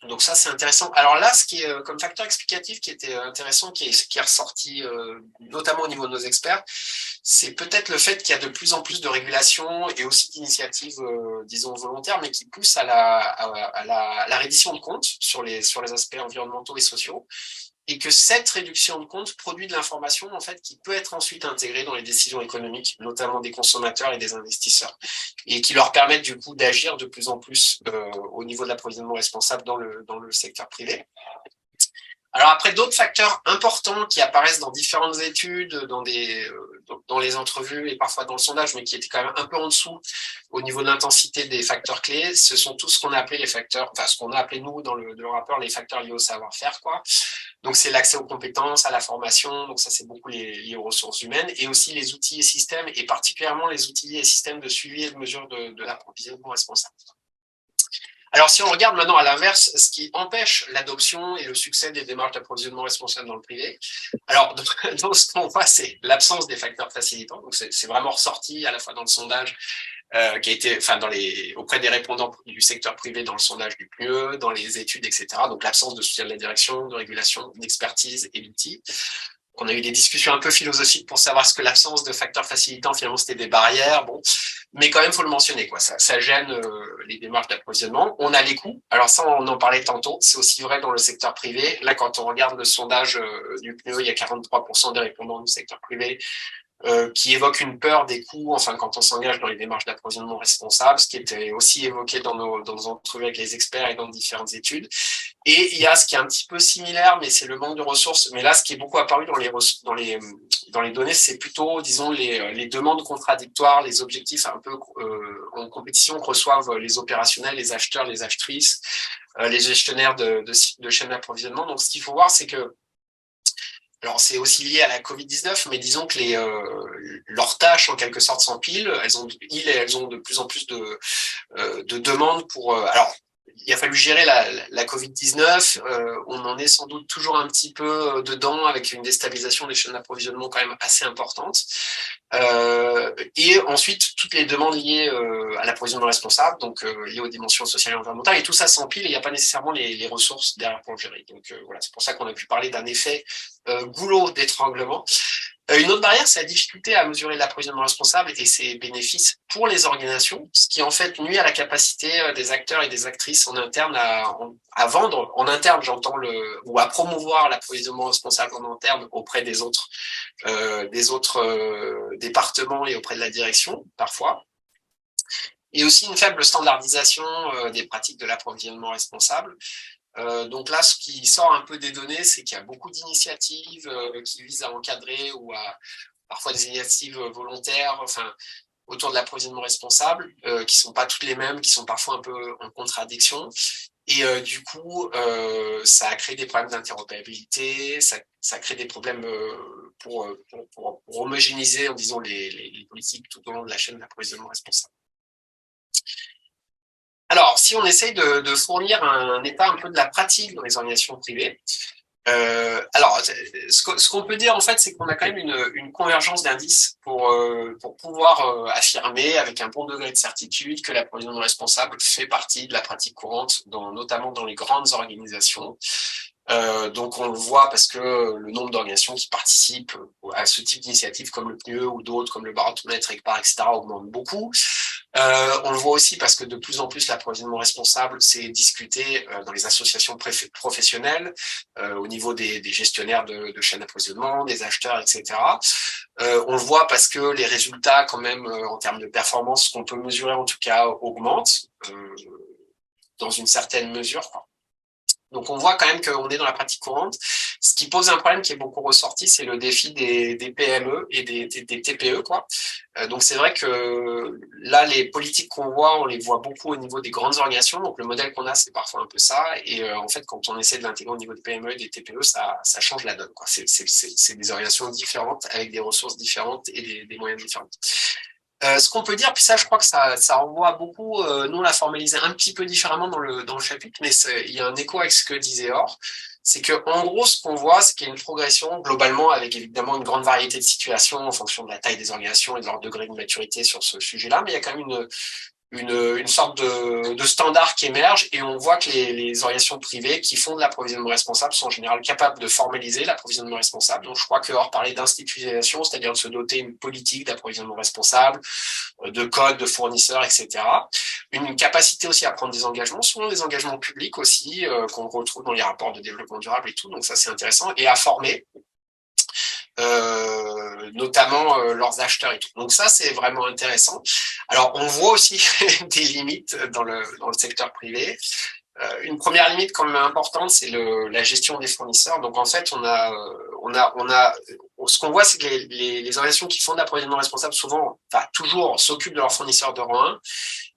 Donc ça, c'est intéressant. Alors là, ce qui est comme facteur explicatif qui était intéressant, qui est ressorti notamment au niveau de nos experts, c'est peut-être le fait qu'il y a de plus en plus de régulations et aussi d'initiatives, disons, volontaires, mais qui poussent à la reddition de comptes sur les aspects environnementaux et sociaux. Et que cette réduction de compte produit de l'information en fait qui peut être ensuite intégrée dans les décisions économiques, notamment des consommateurs et des investisseurs, et qui leur permettent du coup d'agir de plus en plus au niveau de l'approvisionnement responsable dans le secteur privé. Alors après, d'autres facteurs importants qui apparaissent dans différentes études, dans les entrevues et parfois dans le sondage, mais qui étaient quand même un peu en dessous au niveau de l'intensité des facteurs clés, ce sont tous ce qu'on a appelé les facteurs, enfin ce qu'on a appelé nous dans le rapport les facteurs liés au savoir-faire, quoi. Donc c'est l'accès aux compétences, à la formation, donc ça c'est beaucoup lié aux ressources humaines, et aussi les outils et systèmes, et particulièrement les outils et systèmes de suivi et de mesure de l'approvisionnement responsable. Alors, si on regarde maintenant à l'inverse, ce qui empêche l'adoption et le succès des démarches d'approvisionnement responsable dans le privé, alors, donc ce qu'on voit, c'est l'absence des facteurs facilitants. Donc, c'est vraiment ressorti à la fois dans le sondage qui a été, auprès des répondants du secteur privé dans le sondage du PNUE, dans les études, etc. Donc, l'absence de soutien de la direction, de régulation, d'expertise et d'outils. On a eu des discussions un peu philosophiques pour savoir ce que l'absence de facteurs facilitants, finalement, c'était des barrières. Bon, mais quand même, faut le mentionner, quoi. Ça gêne les démarches d'approvisionnement. On a les coûts. Alors ça, on en parlait tantôt. C'est aussi vrai dans le secteur privé. Là, quand on regarde le sondage du PNUE, il y a 43% des répondants du secteur privé qui évoque une peur des coûts, enfin quand on s'engage dans les démarches d'approvisionnement responsable, ce qui était aussi évoqué dans nos entrevues avec les experts et dans différentes études. Et il y a ce qui est un petit peu similaire, mais c'est le manque de ressources. Mais là, ce qui est beaucoup apparu dans les données, c'est plutôt, disons, les demandes contradictoires, les objectifs un peu en compétition que reçoivent les opérationnels, les acheteurs, les achetrices, les gestionnaires de chaînes d'approvisionnement. Donc, ce qu'il faut voir, c'est que alors, c'est aussi lié à la Covid-19, mais disons que leurs tâches, en quelque sorte, s'empilent. Elles ont de plus en plus de demandes pour... alors, il a fallu gérer la Covid-19. On en est sans doute toujours un petit peu dedans, avec une déstabilisation des chaînes d'approvisionnement quand même assez importante. Et ensuite, toutes les demandes liées à l'approvisionnement responsable, donc liées aux dimensions sociales et environnementales, et tout ça s'empile et il n'y a pas nécessairement les ressources derrière pour le gérer. Donc voilà, c'est pour ça qu'on a pu parler d'un effet goulot d'étranglement. Une autre barrière, c'est la difficulté à mesurer l'approvisionnement responsable et ses bénéfices pour les organisations, ce qui en fait nuit à la capacité des acteurs et des actrices en interne à vendre, en interne j'entends ou à promouvoir l'approvisionnement responsable en interne auprès des autres départements et auprès de la direction parfois. Et aussi une faible standardisation des pratiques de l'approvisionnement responsable. Donc là, ce qui sort un peu des données, c'est qu'il y a beaucoup d'initiatives qui visent à encadrer ou à parfois des initiatives volontaires, enfin autour de l'approvisionnement responsable, qui sont pas toutes les mêmes, qui sont parfois un peu en contradiction. Et du coup, ça a créé des problèmes d'interopérabilité, ça crée des problèmes pour homogénéiser, disons, les politiques tout au long de la chaîne d'approvisionnement responsable. Alors, si on essaye de fournir un état un peu de la pratique dans les organisations privées, alors, ce qu'on peut dire en fait, c'est qu'on a quand même une convergence d'indices pour pouvoir affirmer avec un bon degré de certitude que l'approvisionnement responsable fait partie de la pratique courante, notamment dans les grandes organisations. Donc on le voit parce que le nombre d'organisations qui participent à ce type d'initiative comme le PNUE ou d'autres comme le baromètre, ECPAR, etc. augmente beaucoup. On le voit aussi parce que de plus en plus l'approvisionnement responsable c'est discuté dans les associations professionnelles, au niveau des gestionnaires de chaînes d'approvisionnement, des acheteurs, etc. On le voit parce que les résultats quand même en termes de performance qu'on peut mesurer en tout cas augmentent dans une certaine mesure, quoi. Donc, on voit quand même qu'on est dans la pratique courante. Ce qui pose un problème qui est beaucoup ressorti, c'est le défi des PME et des TPE, quoi. Donc, c'est vrai que là, les politiques qu'on voit, on les voit beaucoup au niveau des grandes organisations. Donc, le modèle qu'on a, c'est parfois un peu ça. Et en fait, quand on essaie de l'intégrer au niveau des PME et des TPE, ça change la donne, quoi. C'est des organisations différentes avec des ressources différentes et des moyens différents. Ce qu'on peut dire, puis ça, je crois que ça renvoie beaucoup, nous on l'a formalisé un petit peu différemment dans le chapitre, mais il y a un écho avec ce que disait Or, c'est que en gros, ce qu'on voit, c'est qu'il y a une progression globalement avec évidemment une grande variété de situations en fonction de la taille des organisations et de leur degré de maturité sur ce sujet-là, mais il y a quand même une sorte de standard qui émerge et on voit que les organisations privées qui font de l'approvisionnement responsable sont en général capables de formaliser l'approvisionnement responsable. Donc, je crois que Or parlait d'institutionnalisation, c'est-à-dire de se doter d'une politique d'approvisionnement responsable, de codes, de fournisseurs, etc. Une capacité aussi à prendre des engagements, souvent des engagements publics aussi, qu'on retrouve dans les rapports de développement durable et tout. Donc, ça, c'est intéressant. Et à former. Notamment leurs acheteurs et tout. Donc ça, c'est vraiment intéressant. Alors, on voit aussi des limites dans le secteur privé. Une première limite quand même importante, c'est la gestion des fournisseurs. Donc en fait, on a ce qu'on voit, c'est que les organisations qui font de l'approvisionnement responsable souvent, enfin toujours s'occupent de leurs fournisseurs de rang 1.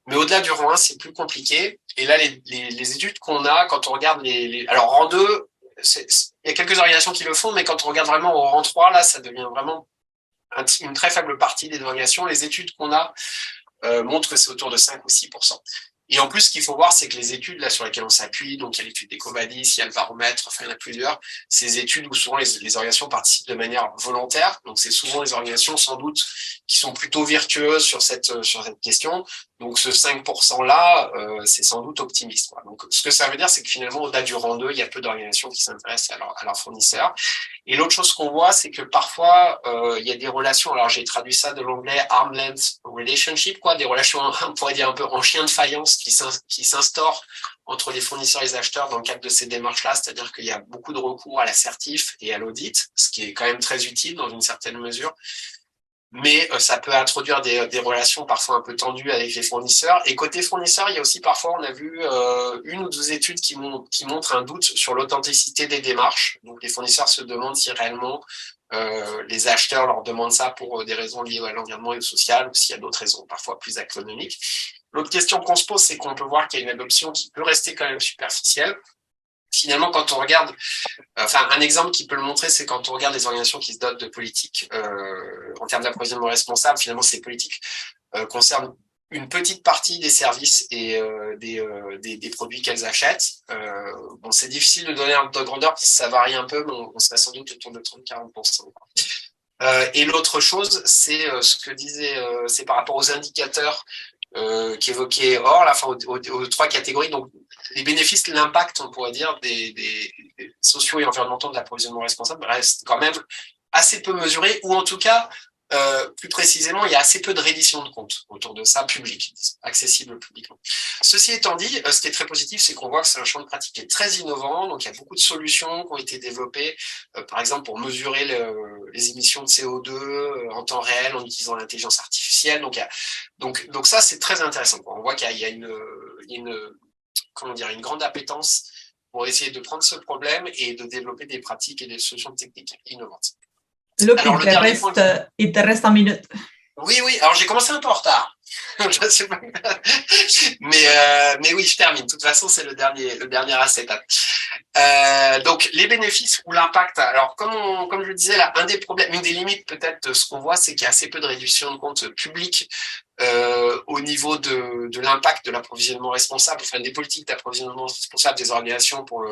Mais au-delà du rang 1, c'est plus compliqué. Et là, les études qu'on a, quand on regarde alors rang 2, il y a quelques organisations qui le font, mais quand on regarde vraiment au rang 3, là, ça devient vraiment une très faible partie des organisations. Les études qu'on a montrent que c'est autour de 5 ou 6%. Et en plus, ce qu'il faut voir, c'est que les études là sur lesquelles on s'appuie, donc il y a l'étude d'Ecovadis, il y a le baromètre, enfin il y en a plusieurs, ces études où souvent les organisations participent de manière volontaire, donc c'est souvent les organisations sans doute qui sont plutôt vertueuses sur cette question. Donc ce 5% là, c'est sans doute optimiste, quoi. Donc ce que ça veut dire, c'est que finalement au-delà du rang 2, il y a peu d'organisations qui s'intéressent à leurs fournisseurs. Et l'autre chose qu'on voit, c'est que parfois il y a des relations. Alors j'ai traduit ça de l'anglais arm's length relationship, quoi, des relations on pourrait dire un peu en chien de faïence qui s'instaurent entre les fournisseurs et les acheteurs dans le cadre de ces démarches-là, c'est-à-dire qu'il y a beaucoup de recours à l'assertif et à l'audit, ce qui est quand même très utile dans une certaine mesure. mais ça peut introduire des relations parfois un peu tendues avec les fournisseurs. Et côté fournisseurs, il y a aussi parfois, on a vu une ou deux études qui montrent un doute sur l'authenticité des démarches. Donc les fournisseurs se demandent si réellement les acheteurs leur demandent ça pour des raisons liées à l'environnement et au social, ou s'il y a d'autres raisons, parfois plus économiques. L'autre question qu'on se pose, c'est qu'on peut voir qu'il y a une adoption qui peut rester quand même superficielle. Finalement, quand on regarde, un exemple qui peut le montrer, c'est quand on regarde les organisations qui se dotent de politiques en termes d'approvisionnement responsable. Finalement, ces politiques concernent une petite partie des services et des produits qu'elles achètent. Bon, c'est difficile de donner un ordre de grandeur parce que ça varie un peu, mais on serait sans doute autour de 30-40%. Et l'autre chose, c'est ce que disait, c'est par rapport aux indicateurs qu'évoquait Or, là, aux trois catégories. Donc, les bénéfices, l'impact, on pourrait dire, des sociaux et environnementaux de l'approvisionnement responsable reste quand même assez peu mesuré, ou en tout cas, plus précisément, il y a assez peu de reddition de comptes autour de ça, public, accessible publiquement. Ceci étant dit, ce qui est très positif, c'est qu'on voit que c'est un champ de pratique qui est très innovant. Donc, il y a beaucoup de solutions qui ont été développées, par exemple, pour mesurer les émissions de CO2 en temps réel en utilisant l'intelligence artificielle. Donc ça, c'est très intéressant. On voit qu'il y a une grande appétence pour essayer de prendre ce problème et de développer des pratiques et des solutions techniques innovantes. Luc, il te reste une minute. Oui, alors j'ai commencé un peu en retard. mais oui, je termine. De toute façon, c'est le dernier acétate. Donc, les bénéfices ou l'impact. Alors, comme je le disais, là, un des problèmes, une des limites peut-être de ce qu'on voit, c'est qu'il y a assez peu de réduction de compte public au niveau de l'impact de l'approvisionnement responsable, enfin des politiques d'approvisionnement responsable des organisations pour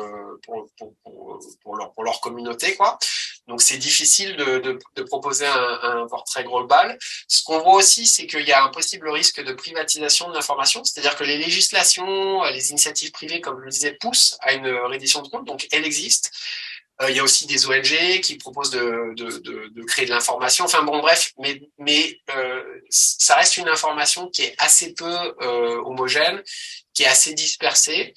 leur communauté, quoi. Donc, c'est difficile de proposer un portrait global. Ce qu'on voit aussi, c'est qu'il y a un possible risque de privatisation de l'information, c'est-à-dire que les législations, les initiatives privées, comme je le disais, poussent à une reddition de compte, donc elle existe. Il y a aussi des ONG qui proposent de créer de l'information. Enfin bon, bref, mais ça reste une information qui est assez peu homogène, qui est assez dispersée.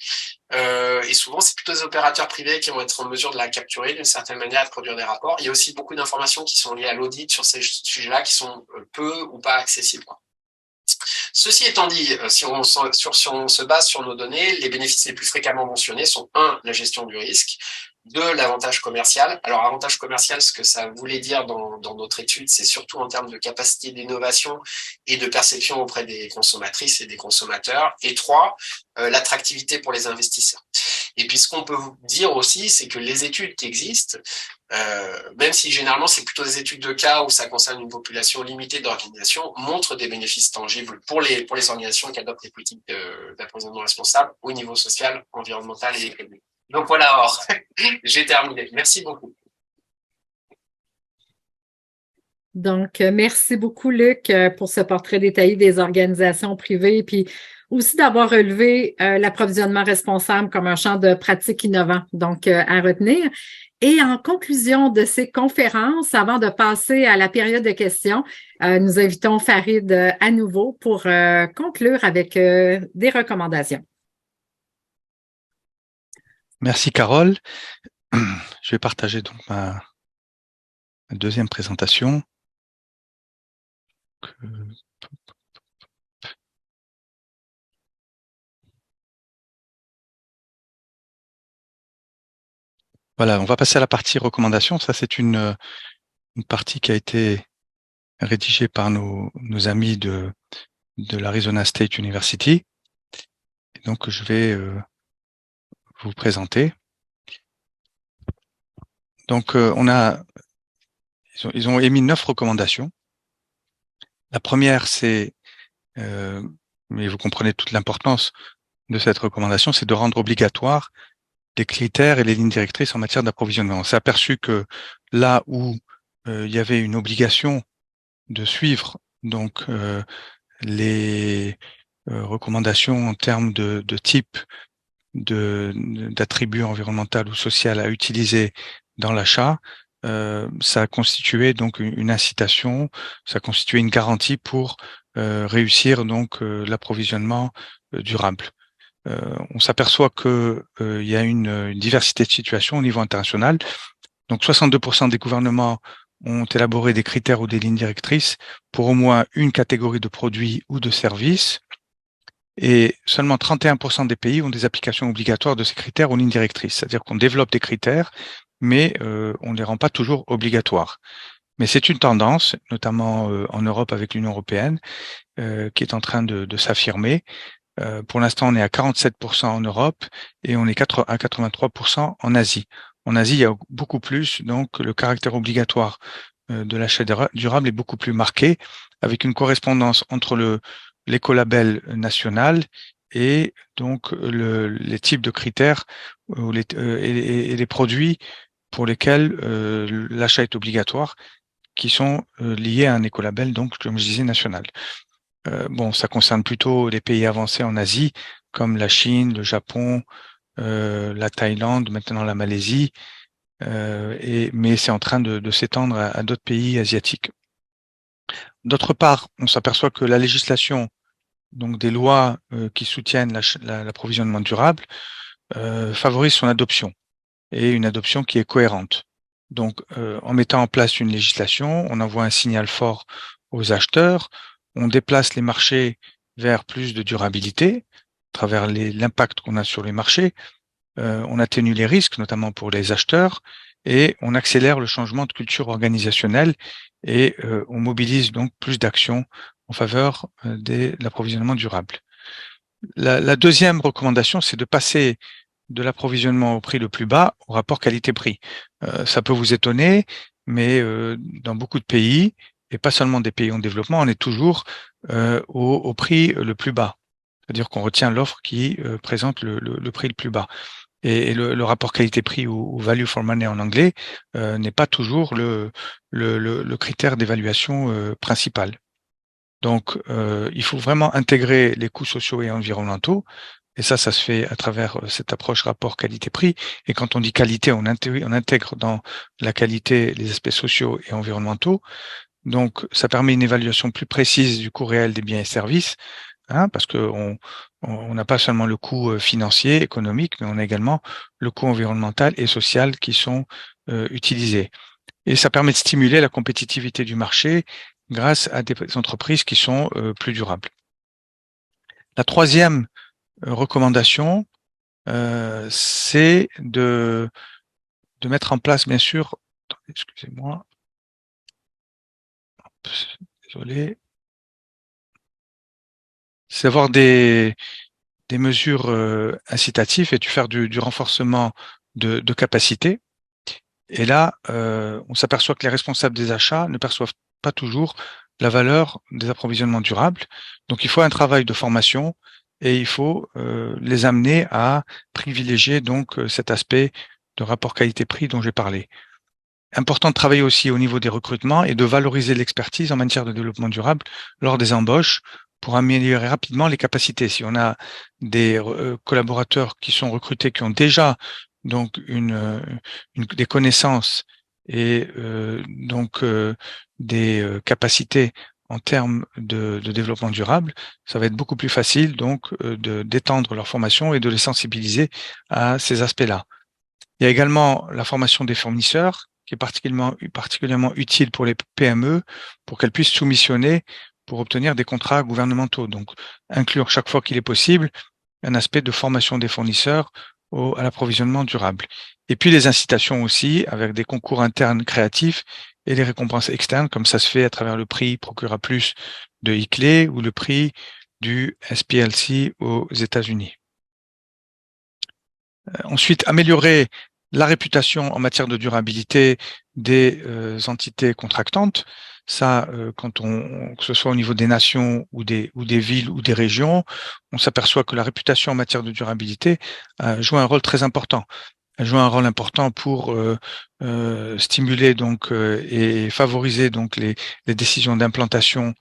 Et souvent, c'est plutôt les opérateurs privés qui vont être en mesure de la capturer d'une certaine manière et de produire des rapports. Il y a aussi beaucoup d'informations qui sont liées à l'audit sur ces sujets-là qui sont peu ou pas accessibles, quoi. Ceci étant dit, si on se base sur nos données, les bénéfices les plus fréquemment mentionnés sont 1, la gestion du risque, 2, l'avantage commercial. Alors, avantage commercial, ce que ça voulait dire dans notre étude, c'est surtout en termes de capacité d'innovation et de perception auprès des consommatrices et des consommateurs. Et 3, l'attractivité pour les investisseurs. Et puis, ce qu'on peut vous dire aussi, c'est que les études qui existent, même si généralement c'est plutôt des études de cas où ça concerne une population limitée d'organisations, montrent des bénéfices tangibles pour les organisations qui adoptent les politiques d'approvisionnement responsable au niveau social, environnemental et économique. Donc voilà, Or, j'ai terminé. Merci beaucoup. Donc, merci beaucoup, Luc, pour ce portrait détaillé des organisations privées, puis aussi d'avoir relevé l'approvisionnement responsable comme un champ de pratique innovant, donc à retenir. Et en conclusion de ces conférences, avant de passer à la période de questions, nous invitons Farid à nouveau pour conclure avec des recommandations. Merci, Carole. Je vais partager donc ma deuxième présentation. Voilà, on va passer à la partie recommandations. Ça, c'est une partie qui a été rédigée par nos amis de l'Arizona State University. Et donc, je vais vous présenter. Donc, ils ont émis 9 recommandations. La première, c'est, mais vous comprenez toute l'importance de cette recommandation, c'est de rendre obligatoire les critères et les lignes directrices en matière d'approvisionnement. On s'est aperçu que là où il y avait une obligation de suivre donc les recommandations en termes de type d'attributs environnemental ou social à utiliser dans l'achat, ça a constitué donc une incitation, ça a constitué une garantie pour réussir donc l'approvisionnement durable. On s'aperçoit que il y a une diversité de situations au niveau international. Donc 62% des gouvernements ont élaboré des critères ou des lignes directrices pour au moins une catégorie de produits ou de services. Et seulement 31% des pays ont des applications obligatoires de ces critères ou lignes directrices. C'est-à-dire qu'on développe des critères, mais on ne les rend pas toujours obligatoires. Mais c'est une tendance, notamment en Europe avec l'Union européenne, qui est en train de s'affirmer. Pour l'instant, on est à 47% en Europe et on est à 83% en Asie. En Asie, il y a beaucoup plus, donc le caractère obligatoire de l'achat durable est beaucoup plus marqué, avec une correspondance entre l'écolabel national et donc les types de critères et les produits pour lesquels l'achat est obligatoire, qui sont liés à un écolabel, donc comme je disais, national. Bon, ça concerne plutôt les pays avancés en Asie, comme la Chine, le Japon, la Thaïlande, maintenant la Malaisie, mais c'est en train de s'étendre à d'autres pays asiatiques. D'autre part, on s'aperçoit que la législation, donc des lois qui soutiennent l'approvisionnement durable, favorise son adoption, et une adoption qui est cohérente. Donc, en mettant en place une législation, on envoie un signal fort aux acheteurs, on déplace les marchés vers plus de durabilité à travers l'impact qu'on a sur les marchés, on atténue les risques, notamment pour les acheteurs, et on accélère le changement de culture organisationnelle et on mobilise donc plus d'actions en faveur de l'approvisionnement durable. La deuxième recommandation, c'est de passer de l'approvisionnement au prix le plus bas au rapport qualité-prix. Ça peut vous étonner, mais dans beaucoup de pays, et pas seulement des pays en développement, on est toujours au prix le plus bas. C'est-à-dire qu'on retient l'offre qui présente le prix le plus bas. Et le rapport qualité-prix ou value for money en anglais n'est pas toujours le critère d'évaluation principal. Donc, il faut vraiment intégrer les coûts sociaux et environnementaux. Et ça se fait à travers cette approche rapport qualité-prix. Et quand on dit qualité, on intègre dans la qualité les aspects sociaux et environnementaux. Donc, ça permet une évaluation plus précise du coût réel des biens et services, parce que on n'a pas seulement le coût financier, économique, mais on a également le coût environnemental et social qui sont utilisés. Et ça permet de stimuler la compétitivité du marché grâce à des entreprises qui sont plus durables. La troisième recommandation, c'est de mettre en place, bien sûr, excusez-moi, désolé, c'est d'avoir des mesures incitatives et de faire du renforcement de capacité. Et là, on s'aperçoit que les responsables des achats ne perçoivent pas toujours la valeur des approvisionnements durables. Donc, il faut un travail de formation et il faut les amener à privilégier donc cet aspect de rapport qualité-prix dont j'ai parlé. Important de travailler aussi au niveau des recrutements et de valoriser l'expertise en matière de développement durable lors des embauches pour améliorer rapidement les capacités. Si on a des collaborateurs qui sont recrutés, qui ont déjà donc des connaissances et donc des capacités en termes de développement durable, ça va être beaucoup plus facile donc d'étendre leur formation et de les sensibiliser à ces aspects-là. Il y a également la formation des fournisseurs qui est particulièrement utile pour les PME pour qu'elles puissent soumissionner pour obtenir des contrats gouvernementaux. Donc, inclure chaque fois qu'il est possible un aspect de formation des fournisseurs à l'approvisionnement durable. Et puis les incitations aussi avec des concours internes créatifs et les récompenses externes, comme ça se fait à travers le prix Procura Plus de ICLE ou le prix du SPLC aux États-Unis. Ensuite, améliorer la réputation en matière de durabilité des entités contractantes. Ça, que ce soit au niveau des nations ou des villes ou des régions, on s'aperçoit que la réputation en matière de durabilité joue un rôle très important. Elle joue un rôle important pour stimuler donc et favoriser donc les décisions d'implantation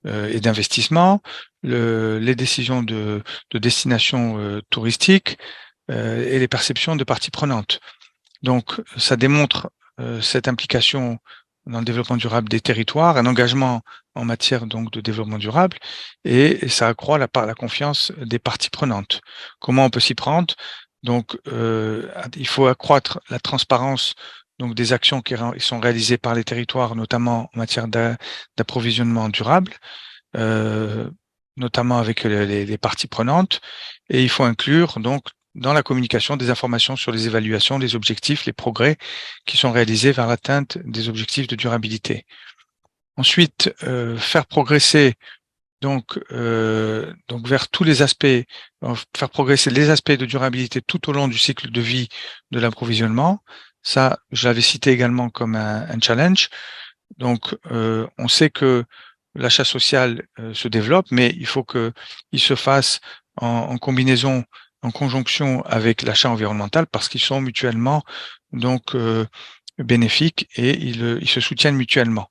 et d'investissement, les décisions de destination touristique et les perceptions de parties prenantes. Donc, ça démontre cette implication dans le développement durable des territoires, un engagement en matière donc de développement durable, et ça accroît la confiance des parties prenantes. Comment on peut s'y prendre? Donc, il faut accroître la transparence donc des actions qui sont réalisées par les territoires, notamment en matière d'approvisionnement durable, notamment avec les parties prenantes. Et il faut inclure donc dans la communication des informations sur les évaluations, les objectifs, les progrès qui sont réalisés vers l'atteinte des objectifs de durabilité. Ensuite, faire progresser donc vers tous les aspects, faire progresser les aspects de durabilité tout au long du cycle de vie de l'approvisionnement. Ça, je l'avais cité également comme un challenge. Donc, on sait que l'achat social se développe, mais il faut qu'il se fasse en combinaison, en conjonction avec l'achat environnemental, parce qu'ils sont mutuellement donc bénéfiques et ils se soutiennent mutuellement.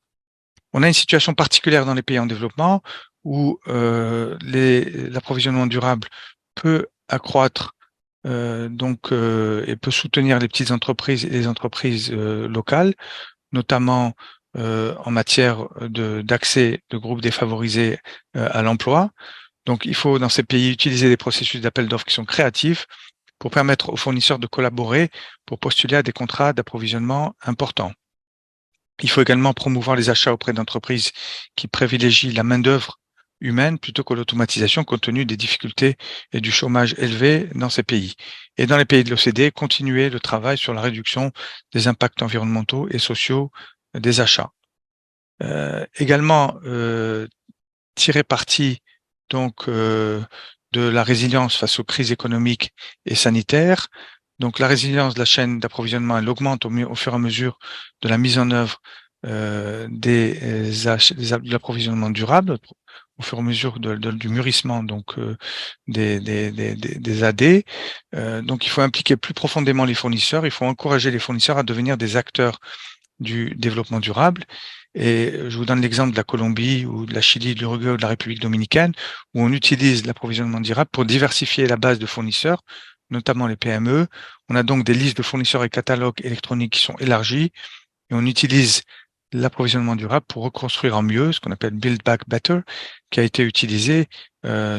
On a une situation particulière dans les pays en développement où l'approvisionnement durable peut accroître et peut soutenir les petites entreprises et les entreprises locales, notamment en matière d'accès de groupes défavorisés à l'emploi. Donc, il faut dans ces pays utiliser des processus d'appel d'offres qui sont créatifs pour permettre aux fournisseurs de collaborer pour postuler à des contrats d'approvisionnement importants. Il faut également promouvoir les achats auprès d'entreprises qui privilégient la main-d'œuvre humaine plutôt que l'automatisation compte tenu des difficultés et du chômage élevé dans ces pays. Et dans les pays de l'OCDE, continuer le travail sur la réduction des impacts environnementaux et sociaux des achats. Également, tirer parti donc de la résilience face aux crises économiques et sanitaires. Donc la résilience de la chaîne d'approvisionnement, elle augmente au fur et à mesure de la mise en œuvre de l'approvisionnement durable, au fur et à mesure du mûrissement donc des AD. Donc il faut impliquer plus profondément les fournisseurs, il faut encourager les fournisseurs à devenir des acteurs du développement durable. Et je vous donne l'exemple de la Colombie ou de la Chili, de l'Uruguay ou de la République dominicaine, où on utilise l'approvisionnement durable pour diversifier la base de fournisseurs, notamment les PME. On a donc des listes de fournisseurs et catalogues électroniques qui sont élargis, et on utilise l'approvisionnement durable pour reconstruire en mieux, ce qu'on appelle Build Back Better, qui a été utilisé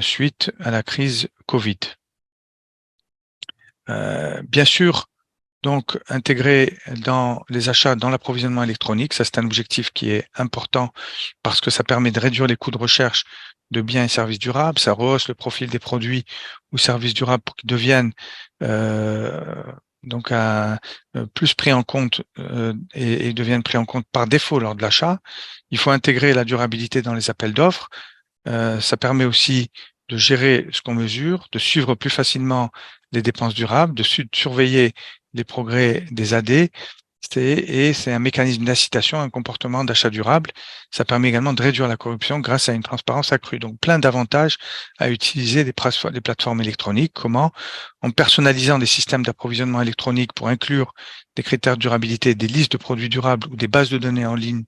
suite à la crise Covid. Bien sûr, donc, intégrer dans les achats, dans l'approvisionnement électronique, ça c'est un objectif qui est important parce que ça permet de réduire les coûts de recherche de biens et services durables, ça rehausse le profil des produits ou services durables pour qu'ils deviennent plus pris en compte et deviennent pris en compte par défaut lors de l'achat. Il faut intégrer la durabilité dans les appels d'offres. Ça permet aussi de gérer ce qu'on mesure, de suivre plus facilement les dépenses durables, de surveiller les progrès des AD, et c'est un mécanisme d'incitation, un comportement d'achat durable. Ça permet également de réduire la corruption grâce à une transparence accrue. Donc, plein d'avantages à utiliser des plateformes électroniques. Comment? En personnalisant des systèmes d'approvisionnement électronique pour inclure des critères de durabilité, des listes de produits durables ou des bases de données en ligne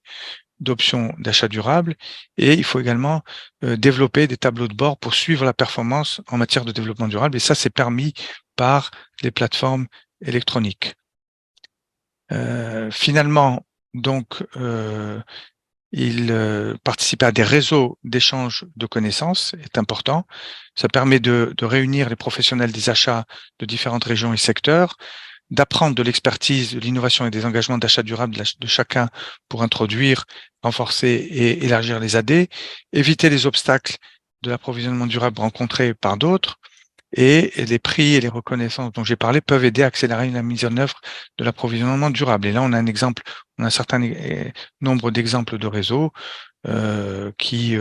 d'options d'achat durable. Et il faut également développer des tableaux de bord pour suivre la performance en matière de développement durable. Et ça, c'est permis par les plateformes électroniques. Finalement, donc, il participer à des réseaux d'échange de connaissances est important. Ça permet de réunir les professionnels des achats de différentes régions et secteurs, d'apprendre de l'expertise, de l'innovation et des engagements d'achat durable de chacun pour introduire, renforcer et élargir les AD, éviter les obstacles de l'approvisionnement durable rencontrés par d'autres, et les prix et les reconnaissances dont j'ai parlé peuvent aider à accélérer la mise en œuvre de l'approvisionnement durable. Et là, on a un certain nombre d'exemples de réseaux qui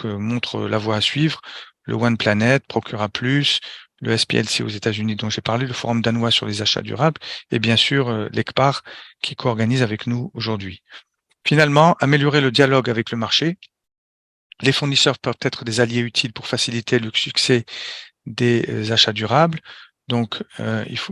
montrent la voie à suivre. Le One Planet, Procura Plus, le SPLC aux États-Unis dont j'ai parlé, le Forum danois sur les achats durables, et bien sûr l'ECPAR qui co-organise avec nous aujourd'hui. Finalement, améliorer le dialogue avec le marché. Les fournisseurs peuvent être des alliés utiles pour faciliter le succès des achats durables. Donc,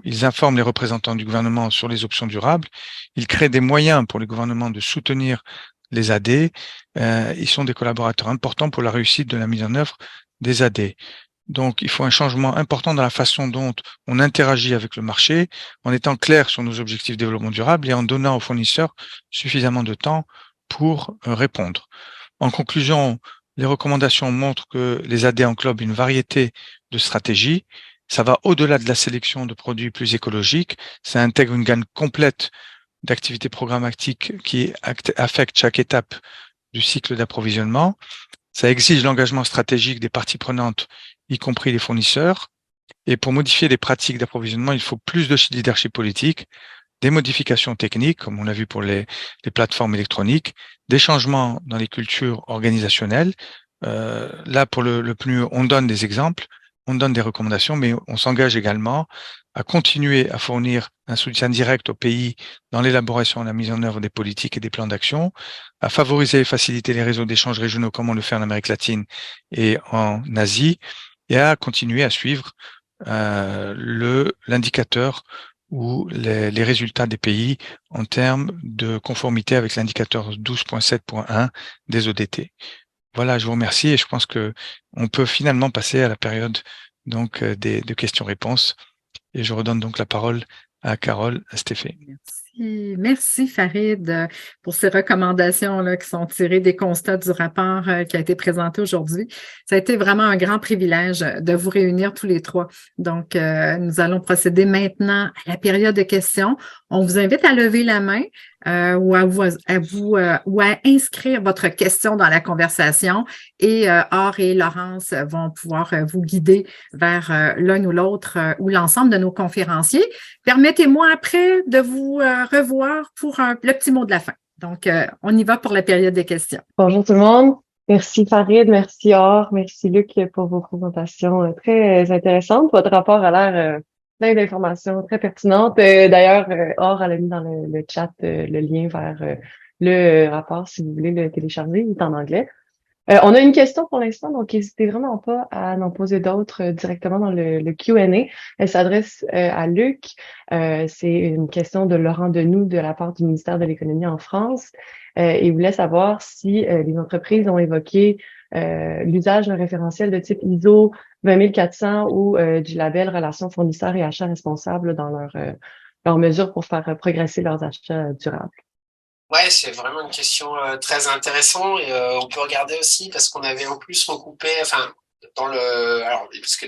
ils informent les représentants du gouvernement sur les options durables. Ils créent des moyens pour les gouvernements de soutenir les AD. Ils sont des collaborateurs importants pour la réussite de la mise en œuvre des AD. Donc, il faut un changement important dans la façon dont on interagit avec le marché, en étant clair sur nos objectifs de développement durable et en donnant aux fournisseurs suffisamment de temps pour répondre. En conclusion, les recommandations montrent que les AD englobent une variété de stratégies. Ça va au-delà de la sélection de produits plus écologiques. Ça intègre une gamme complète d'activités programmatiques qui affectent chaque étape du cycle d'approvisionnement. Ça exige l'engagement stratégique des parties prenantes, y compris les fournisseurs. Et pour modifier les pratiques d'approvisionnement, il faut plus de leadership politique, des modifications techniques, comme on l'a vu pour les plateformes électroniques, des changements dans les cultures organisationnelles. Là, pour le PNUE, on donne des exemples, on donne des recommandations, mais on s'engage également à continuer à fournir un soutien direct aux pays dans l'élaboration et la mise en œuvre des politiques et des plans d'action, à favoriser et faciliter les réseaux d'échanges régionaux comme on le fait en Amérique latine et en Asie, et à continuer à suivre l'indicateur ou les résultats des pays en termes de conformité avec l'indicateur 12.7.1 des ODT. Voilà, je vous remercie et je pense que on peut finalement passer à la période donc de questions-réponses. Et je redonne donc la parole à Carole Estefé. Merci Farid pour ces recommandations là, qui sont tirées des constats du rapport qui a été présenté aujourd'hui. Ça a été vraiment un grand privilège de vous réunir tous les trois. Donc, nous allons procéder maintenant à la période de questions. On vous invite à lever la main ou à inscrire votre question dans la conversation et Or et Laurence vont pouvoir vous guider vers l'un ou l'autre ou l'ensemble de nos conférenciers. Permettez-moi après de vous revoir pour le petit mot de la fin. Donc, on y va pour la période des questions. Bonjour tout le monde. Merci Farid, merci Or, merci Luc pour vos présentations très intéressantes. Votre rapport a l'air plein d'informations très pertinentes. D'ailleurs, Or, elle a mis dans le chat le lien vers le rapport si vous voulez le télécharger. Il est en anglais. On a une question pour l'instant, donc n'hésitez vraiment pas à en poser d'autres directement dans le Q&A. Elle s'adresse à Luc. C'est une question de Laurent Denoux de la part du ministère de l'Économie en France. Il voulait savoir si les entreprises ont évoqué l'usage d'un référentiel de type ISO 20400 ou du label Relations fournisseurs et achats responsables dans leurs mesures pour faire progresser leurs achats durables. Ouais, c'est vraiment une question très intéressante et on peut regarder aussi parce qu'on avait en plus recoupé, enfin alors parce que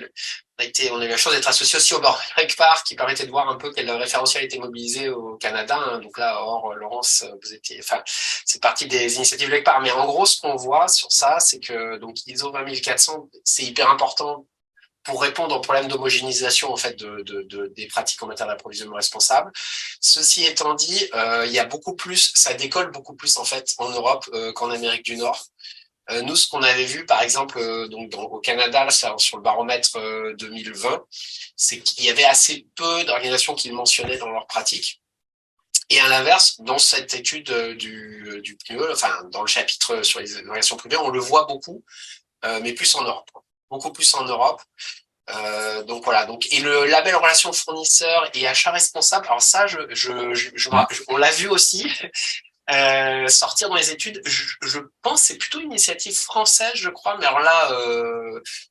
on a eu la chance d'être associé aussi au Bordeaux Park qui permettait de voir un peu quel référentiel a été mobilisé au Canada. Hein. Donc là, Or, Laurence, c'est partie des initiatives Lake Park. Mais en gros, ce qu'on voit sur ça, c'est que donc ISO 20400, c'est hyper important pour répondre au problème d'homogénéisation en fait des pratiques en matière d'approvisionnement responsable. Ceci étant dit, il y a beaucoup plus, ça décolle beaucoup plus en fait en Europe qu'en Amérique du Nord. Nous, ce qu'on avait vu, par exemple, au Canada, là, sur le baromètre 2020, c'est qu'il y avait assez peu d'organisations qui le mentionnaient dans leurs pratiques. Et à l'inverse, dans cette étude du PNUE, enfin dans le chapitre sur les organisations privées, on le voit beaucoup, mais plus en Europe. Beaucoup plus en Europe. Donc voilà. Et le label relation fournisseur et achat responsable. Alors ça, on l'a vu aussi sortir dans les études. Je pense que c'est plutôt une initiative française, je crois. Mais alors là,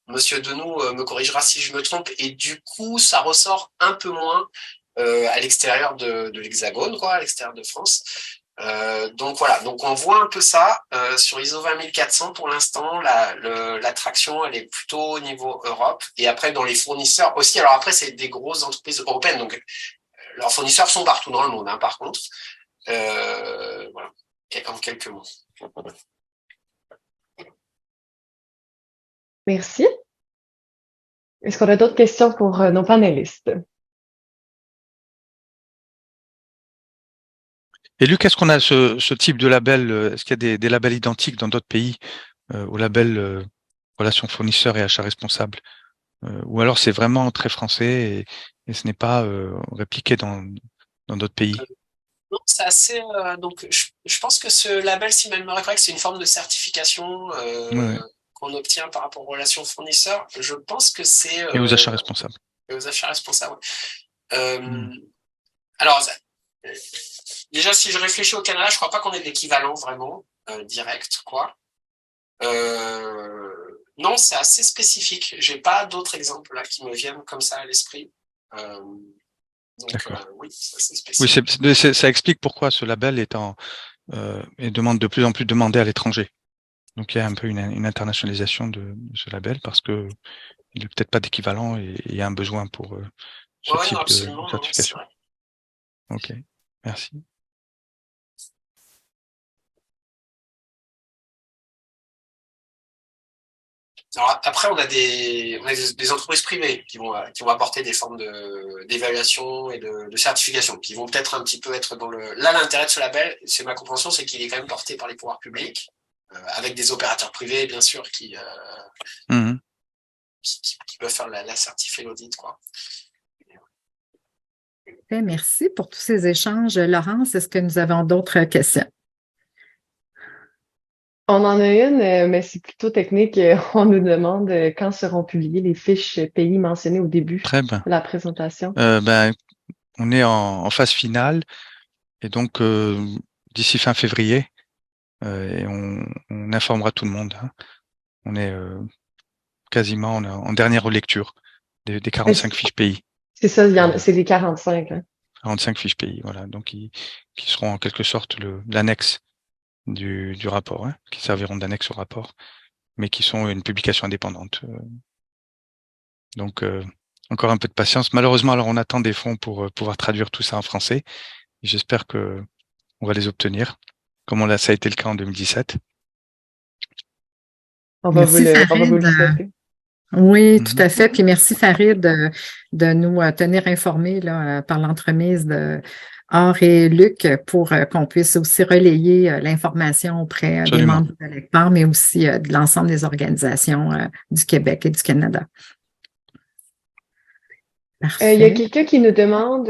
Monsieur Denoux me corrigera si je me trompe. Et du coup, ça ressort un peu moins à l'extérieur de l'Hexagone, quoi, à l'extérieur de France. Donc voilà, donc on voit un peu ça sur ISO 20400 pour l'instant, l'attraction elle est plutôt au niveau Europe et après dans les fournisseurs aussi. Alors après c'est des grosses entreprises européennes, donc leurs fournisseurs sont partout dans le monde, hein, par contre. Voilà, en quelques mots. Merci. Est-ce qu'on a d'autres questions pour nos panélistes? Et Luc, est-ce qu'on a ce type de label, est-ce qu'il y a des labels identiques dans d'autres pays au label relations fournisseurs et achats responsables ou alors c'est vraiment très français et ce n'est pas répliqué dans d'autres pays? Non, c'est assez. Donc, je pense que ce label, si ma mémoire est correcte, c'est une forme de certification qu'on obtient par rapport aux relations fournisseurs. Je pense que c'est. Et aux achats responsables. Et aux achats responsables. Alors, déjà, si je réfléchis au Canada, je crois pas qu'on ait d'équivalent vraiment direct, quoi. Non, c'est assez spécifique. J'ai pas d'autres exemples là qui me viennent comme ça à l'esprit. Donc, oui, c'est assez spécifique. Oui, ça explique pourquoi ce label est demande de plus en plus demandé à l'étranger. Donc, il y a un peu une internationalisation de ce label parce que il n'est peut-être pas d'équivalent et il y a un besoin pour ce type de certification. Ok, merci. Alors après, on a des entreprises privées qui vont apporter des formes d'évaluation et de certification, qui vont peut-être un petit peu être dans là, l'intérêt de ce label, c'est ma compréhension, c'est qu'il est quand même porté par les pouvoirs publics, avec des opérateurs privés, bien sûr, qui peuvent faire la certif et l'audit, quoi. Merci pour tous ces échanges. Laurence, est-ce que nous avons d'autres questions? On en a une, mais c'est plutôt technique. On nous demande quand seront publiées les fiches pays mentionnées au début Très bien. de la présentation. On est en phase finale et donc d'ici fin février, et on informera tout le monde. Hein. On est quasiment en dernière lecture des 45 fiches pays. C'est ça, c'est les 45. Hein. 45 fiches pays, voilà. Donc qui seront en quelque sorte l'annexe du rapport, hein, qui serviront d'annexe au rapport, mais qui sont une publication indépendante. Donc, encore un peu de patience. Malheureusement, alors on attend des fonds pour pouvoir traduire tout ça en français. J'espère que on va les obtenir, comme ça a été le cas en 2017. On va vous le souhaiter. Oui, tout à fait. Puis merci Farid de nous tenir informés là, par l'entremise de Or et Luc pour qu'on puisse aussi relayer l'information auprès des membres de l'ECPAR, mais aussi de l'ensemble des organisations du Québec et du Canada. Il y a quelqu'un qui nous demande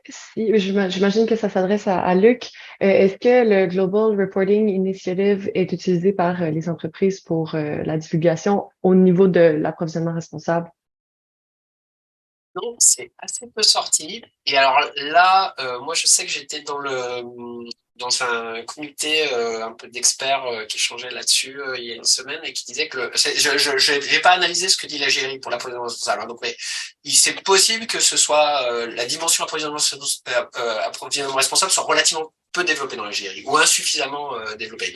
si, j'imagine que ça s'adresse à Luc, est-ce que le Global Reporting Initiative est utilisé par les entreprises pour la divulgation au niveau de l'approvisionnement responsable? Non, c'est assez peu sorti. Et alors là, moi, je sais que j'étais dans un comité un peu d'experts qui échangeait là-dessus il y a une semaine et qui disait que je n'ai pas analysé ce que dit la GRI pour l'approvisionnement responsable. Hein, donc, mais c'est possible que ce soit la dimension approvisionnement responsable soit relativement peu développée dans la GRI ou insuffisamment développée.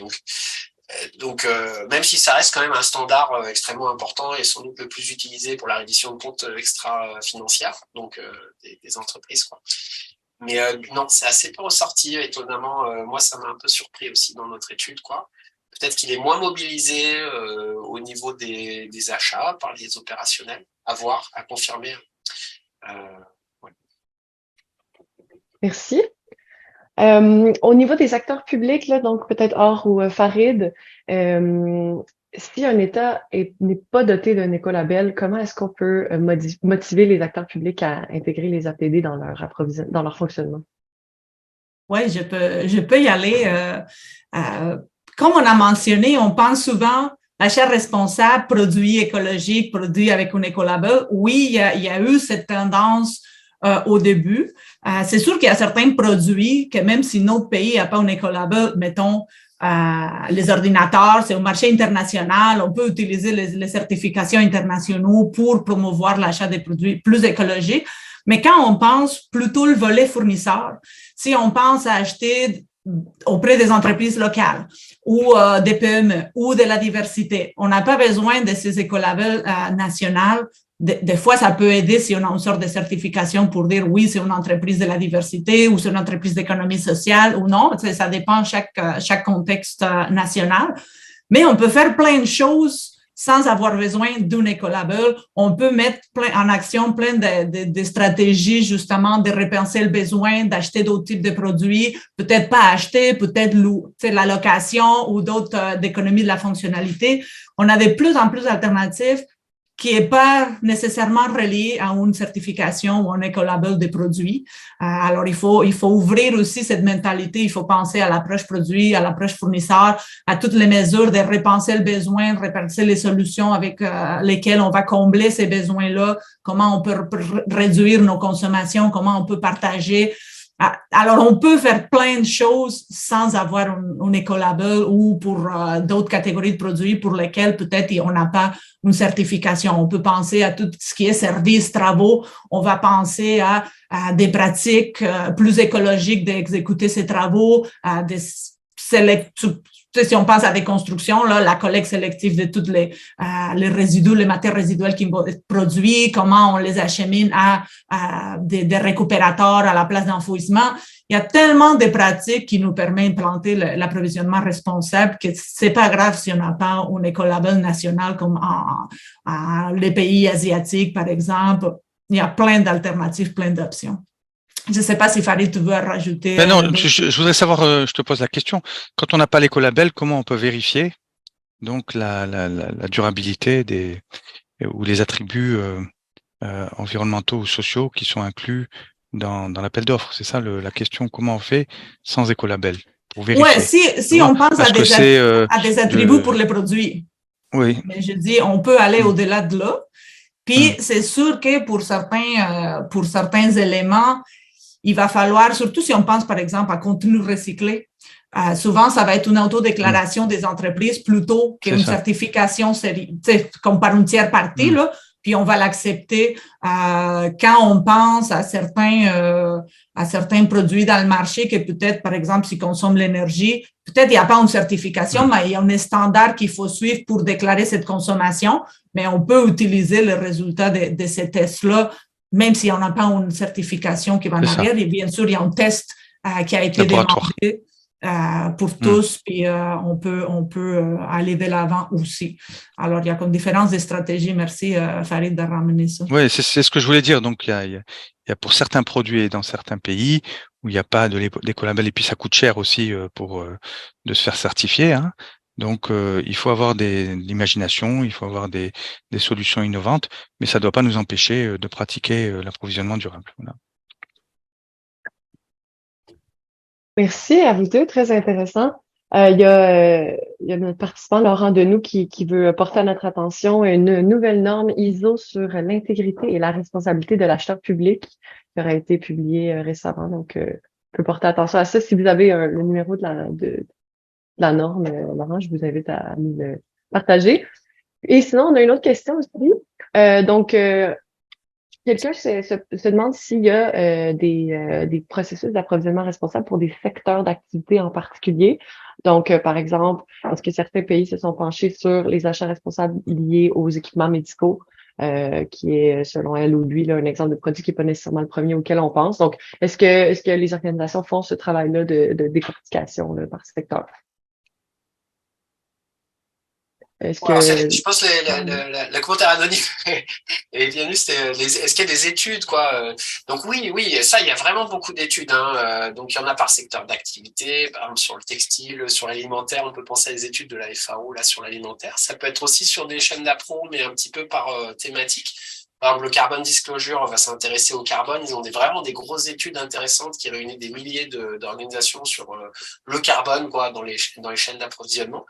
Donc, même si ça reste quand même un standard extrêmement important et sans doute le plus utilisé pour la reddition de comptes extra-financières, donc des entreprises, quoi. Mais non, c'est assez peu ressorti, étonnamment. Moi, ça m'a un peu surpris aussi dans notre étude, quoi. Peut-être qu'il est moins mobilisé au niveau des achats par les opérationnels, à voir, à confirmer. Ouais. Merci. Au niveau des acteurs publics, là, donc peut-être Or ou Farid, si un État n'est pas doté d'un écolabel, comment est-ce qu'on peut motiver les acteurs publics à intégrer les APD dans leur fonctionnement? Oui, je peux y aller. Comme on a mentionné, on pense souvent achat responsable, produit écologique, produit avec un écolabel. Oui, il y a eu cette tendance au début. C'est sûr qu'il y a certains produits que même si notre pays n'a pas un écolabel, mettons, les ordinateurs, c'est un marché international, on peut utiliser les certifications internationales pour promouvoir l'achat des produits plus écologiques. Mais quand on pense plutôt le volet fournisseur, si on pense à acheter auprès des entreprises locales ou des PME ou de la diversité, on n'a pas besoin de ces écolabels nationaux. Des fois, ça peut aider si on a une sorte de certification pour dire oui, c'est une entreprise de la diversité ou c'est une entreprise d'économie sociale ou non. Ça dépend chaque contexte national. Mais on peut faire plein de choses sans avoir besoin d'un écolabel. On peut mettre en action plein de stratégies, justement, de repenser le besoin d'acheter d'autres types de produits, peut-être pas acheter, peut-être la location ou d'autres d'économie de la fonctionnalité. On a de plus en plus d'alternatives qui n'est pas nécessairement relié à une certification ou un écolabel des produits. Alors, il faut ouvrir aussi cette mentalité. Il faut penser à l'approche produit, à l'approche fournisseur, à toutes les mesures de repenser le besoin, de repenser les solutions avec lesquelles on va combler ces besoins-là, comment on peut réduire nos consommations, comment on peut partager. Alors, on peut faire plein de choses sans avoir un écolabel ou pour d'autres catégories de produits pour lesquels peut-être on n'a pas une certification. On peut penser à tout ce qui est services, travaux. On va penser à des pratiques plus écologiques d'exécuter ces travaux, à des si on pense à des constructions, là, la collecte sélective de toutes les résidus, les matières résiduelles qui vont être produites, comment on les achemine à des récupérateurs à la place d'enfouissement. Il y a tellement de pratiques qui nous permettent d'implanter l'approvisionnement responsable que c'est pas grave si on n'a pas un écolabel national comme les pays asiatiques, par exemple. Il y a plein d'alternatives, plein d'options. Je ne sais pas si Farid, tu veux rajouter. Ben non, je voudrais savoir, je te pose la question. Quand on n'a pas l'écolabel, comment on peut vérifier donc la durabilité ou les attributs environnementaux ou sociaux qui sont inclus dans l'appel d'offres? C'est ça la question. Comment on fait sans écolabel pour vérifier? Oui, si on pense à des attributs pour les produits. Oui. Mais je dis, on peut aller au-delà de là. Puis, c'est sûr que pour certains éléments, il va falloir, surtout si on pense par exemple à contenu recyclé, souvent ça va être une autodéclaration des entreprises plutôt qu'une certification comme par une tiers partie, là, puis on va l'accepter quand on pense à certains produits dans le marché que peut-être, par exemple, s'ils consomment l'énergie, peut-être il n'y a pas une certification, mais il y a un standard qu'il faut suivre pour déclarer cette consommation, mais on peut utiliser le résultat de ces tests-là même si on n'a pas une certification qui va en arrière. Et bien sûr, il y a un test qui a été demandé pour tous, puis on peut aller de l'avant aussi. Alors, il y a comme différence de stratégies. Merci, Farid, de ramener ça. Oui, c'est ce que je voulais dire. Donc, il y a pour certains produits dans certains pays où il n'y a pas d'écolabel, et puis ça coûte cher aussi de se faire certifier, hein. Donc, il faut avoir de l'imagination, il faut avoir des solutions innovantes, mais ça ne doit pas nous empêcher de pratiquer l'approvisionnement durable. Voilà. Merci à vous deux, très intéressant. Il y a notre participant Laurent Denou qui veut porter à notre attention une nouvelle norme ISO sur l'intégrité et la responsabilité de l'acheteur public qui aura été publiée récemment. Donc, peut porter attention à ça. Si vous avez le numéro de la norme, Laurent, je vous invite à nous le partager. Et sinon, on a une autre question aussi. Quelqu'un se demande s'il y a des processus d'approvisionnement responsables pour des secteurs d'activité en particulier. Donc, par exemple, est-ce que certains pays se sont penchés sur les achats responsables liés aux équipements médicaux, qui est, selon elle ou lui, là, un exemple de produit qui n'est pas nécessairement le premier auquel on pense. Donc, est-ce que les organisations font ce travail-là de décortication là, par secteur? Je pense que le commentaire anonyme est bienvenu, c'était est-ce qu'il y a des études, quoi. Donc oui, ça, il y a vraiment beaucoup d'études, hein. Donc il y en a par secteur d'activité, par exemple sur le textile, sur l'alimentaire, on peut penser à des études de la FAO là sur l'alimentaire. Ça peut être aussi sur des chaînes d'appro, mais un petit peu par thématique. Par exemple, le Carbon Disclosure va s'intéresser au carbone. Ils ont vraiment des grosses études intéressantes qui réunissent des milliers d'organisations sur le carbone, quoi, dans les chaînes d'approvisionnement.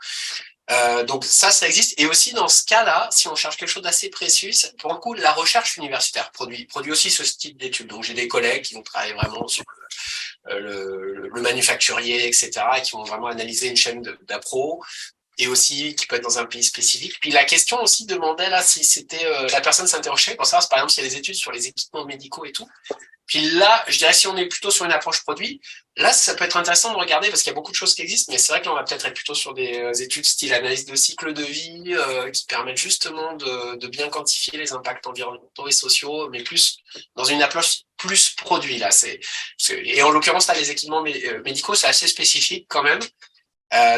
Donc ça existe. Et aussi dans ce cas-là, si on cherche quelque chose d'assez précieux, pour le coup, la recherche universitaire produit aussi ce type d'études. Donc j'ai des collègues qui vont travailler vraiment sur le manufacturier, etc., et qui vont vraiment analyser une chaîne d'appro, et aussi qui peut être dans un pays spécifique. Puis la question aussi demandait là si c'était la personne s'interrogeait pour savoir par exemple s'il y a des études sur les équipements médicaux et tout. Puis là, je dirais si on est plutôt sur une approche produit, là ça peut être intéressant de regarder parce qu'il y a beaucoup de choses qui existent, mais c'est vrai que là on va peut-être être plutôt sur des études style analyse de cycle de vie qui permettent justement de bien quantifier les impacts environnementaux et sociaux, mais plus dans une approche plus produit là. Et en l'occurrence là les équipements médicaux c'est assez spécifique quand même.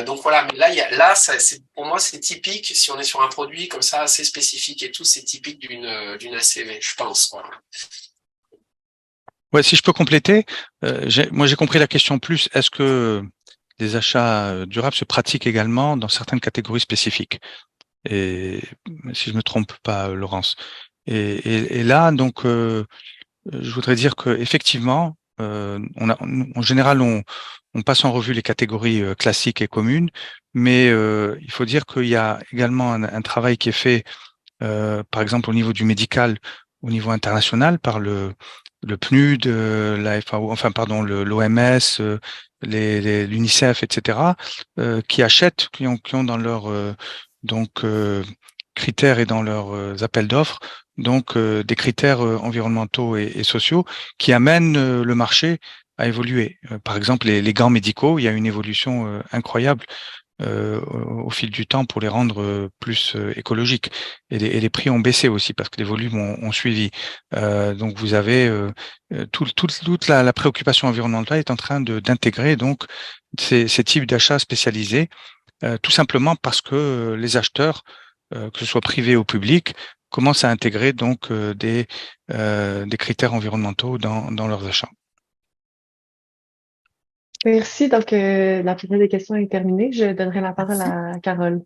Donc voilà, mais là, pour moi, c'est typique, si on est sur un produit comme ça, assez spécifique et tout, c'est typique d'une ACV, je pense. Voilà. Ouais, si je peux compléter, moi j'ai compris la question plus, est-ce que les achats durables se pratiquent également dans certaines catégories spécifiques? Et si je me trompe pas, Laurence. Et là, donc, je voudrais dire que effectivement, en général, on passe en revue les catégories classiques et communes, mais il faut dire qu'il y a également un travail qui est fait, par exemple au niveau du médical, au niveau international, par le PNUD, la FAO, enfin pardon, l'OMS, l'UNICEF, etc., qui achètent, qui ont dans leurs critères et dans leurs appels d'offres, donc des critères environnementaux et sociaux qui amènent le marché a évolué. Par exemple, les gants médicaux, il y a une évolution incroyable au fil du temps pour les rendre plus écologiques. Et les prix ont baissé aussi parce que les volumes ont suivi. Donc vous avez toute la préoccupation environnementale est en train d'intégrer donc ces types d'achats spécialisés, tout simplement parce que les acheteurs, que ce soit privés ou publics, commencent à intégrer donc des critères environnementaux dans leurs achats. Merci. Donc, la période des questions est terminée. Je donnerai la parole à Carole.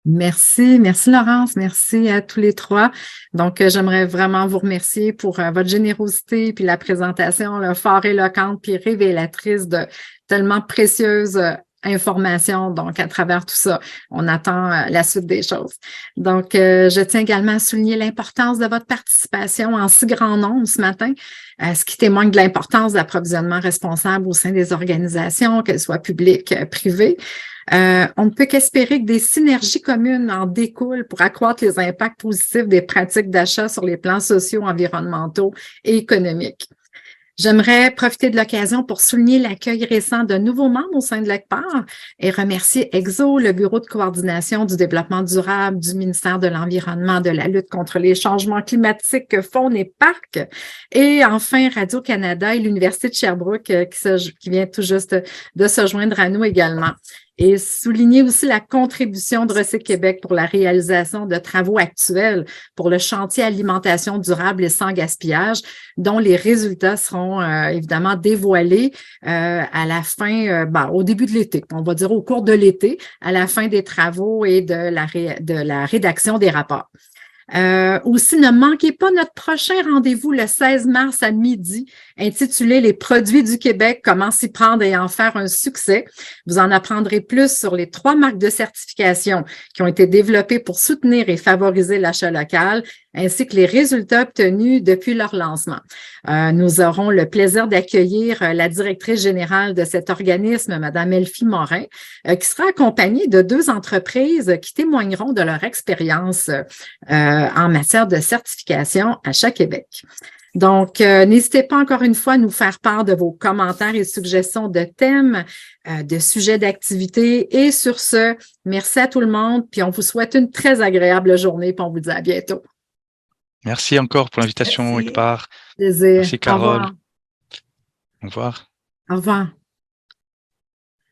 Merci Laurence, merci à tous les trois. Donc, j'aimerais vraiment vous remercier pour votre générosité puis la présentation là, fort éloquente puis révélatrice de tellement précieuses informations. Donc, à travers tout ça, on attend la suite des choses. Donc, je tiens également à souligner l'importance de votre participation en si grand nombre ce matin, ce qui témoigne de l'importance d'approvisionnement responsable au sein des organisations, qu'elles soient publiques, privées. On ne peut qu'espérer que des synergies communes en découlent pour accroître les impacts positifs des pratiques d'achat sur les plans sociaux, environnementaux et économiques. J'aimerais profiter de l'occasion pour souligner l'accueil récent de nouveaux membres au sein de l'ECPAR et remercier EXO, le Bureau de coordination du développement durable du ministère de l'Environnement, de la lutte contre les changements climatiques, Faune et Parcs, et enfin Radio-Canada et l'Université de Sherbrooke qui vient tout juste de se joindre à nous également. Et souligner aussi la contribution de Recyc Québec pour la réalisation de travaux actuels pour le chantier alimentation durable et sans gaspillage, dont les résultats seront évidemment dévoilés à la fin, au début de l'été, on va dire au cours de l'été, à la fin des travaux et de la rédaction des rapports. Aussi, ne manquez pas notre prochain rendez-vous le 16 mars à midi, intitulé « Les produits du Québec, comment s'y prendre et en faire un succès ». Vous en apprendrez plus sur les 3 marques de certification qui ont été développées pour soutenir et favoriser l'achat local, ainsi que les résultats obtenus depuis leur lancement. Nous aurons le plaisir d'accueillir la directrice générale de cet organisme, Mme Elfie Morin, qui sera accompagnée de 2 entreprises qui témoigneront de leur expérience en matière de certification Achat Québec. Donc, n'hésitez pas encore une fois à nous faire part de vos commentaires et suggestions de thèmes, de sujets d'activité. Et sur ce, merci à tout le monde, puis on vous souhaite une très agréable journée, puis on vous dit à bientôt. Merci encore pour l'invitation, ECPAR. Plaisir. Merci, Carole. Au revoir. Au revoir. Au revoir.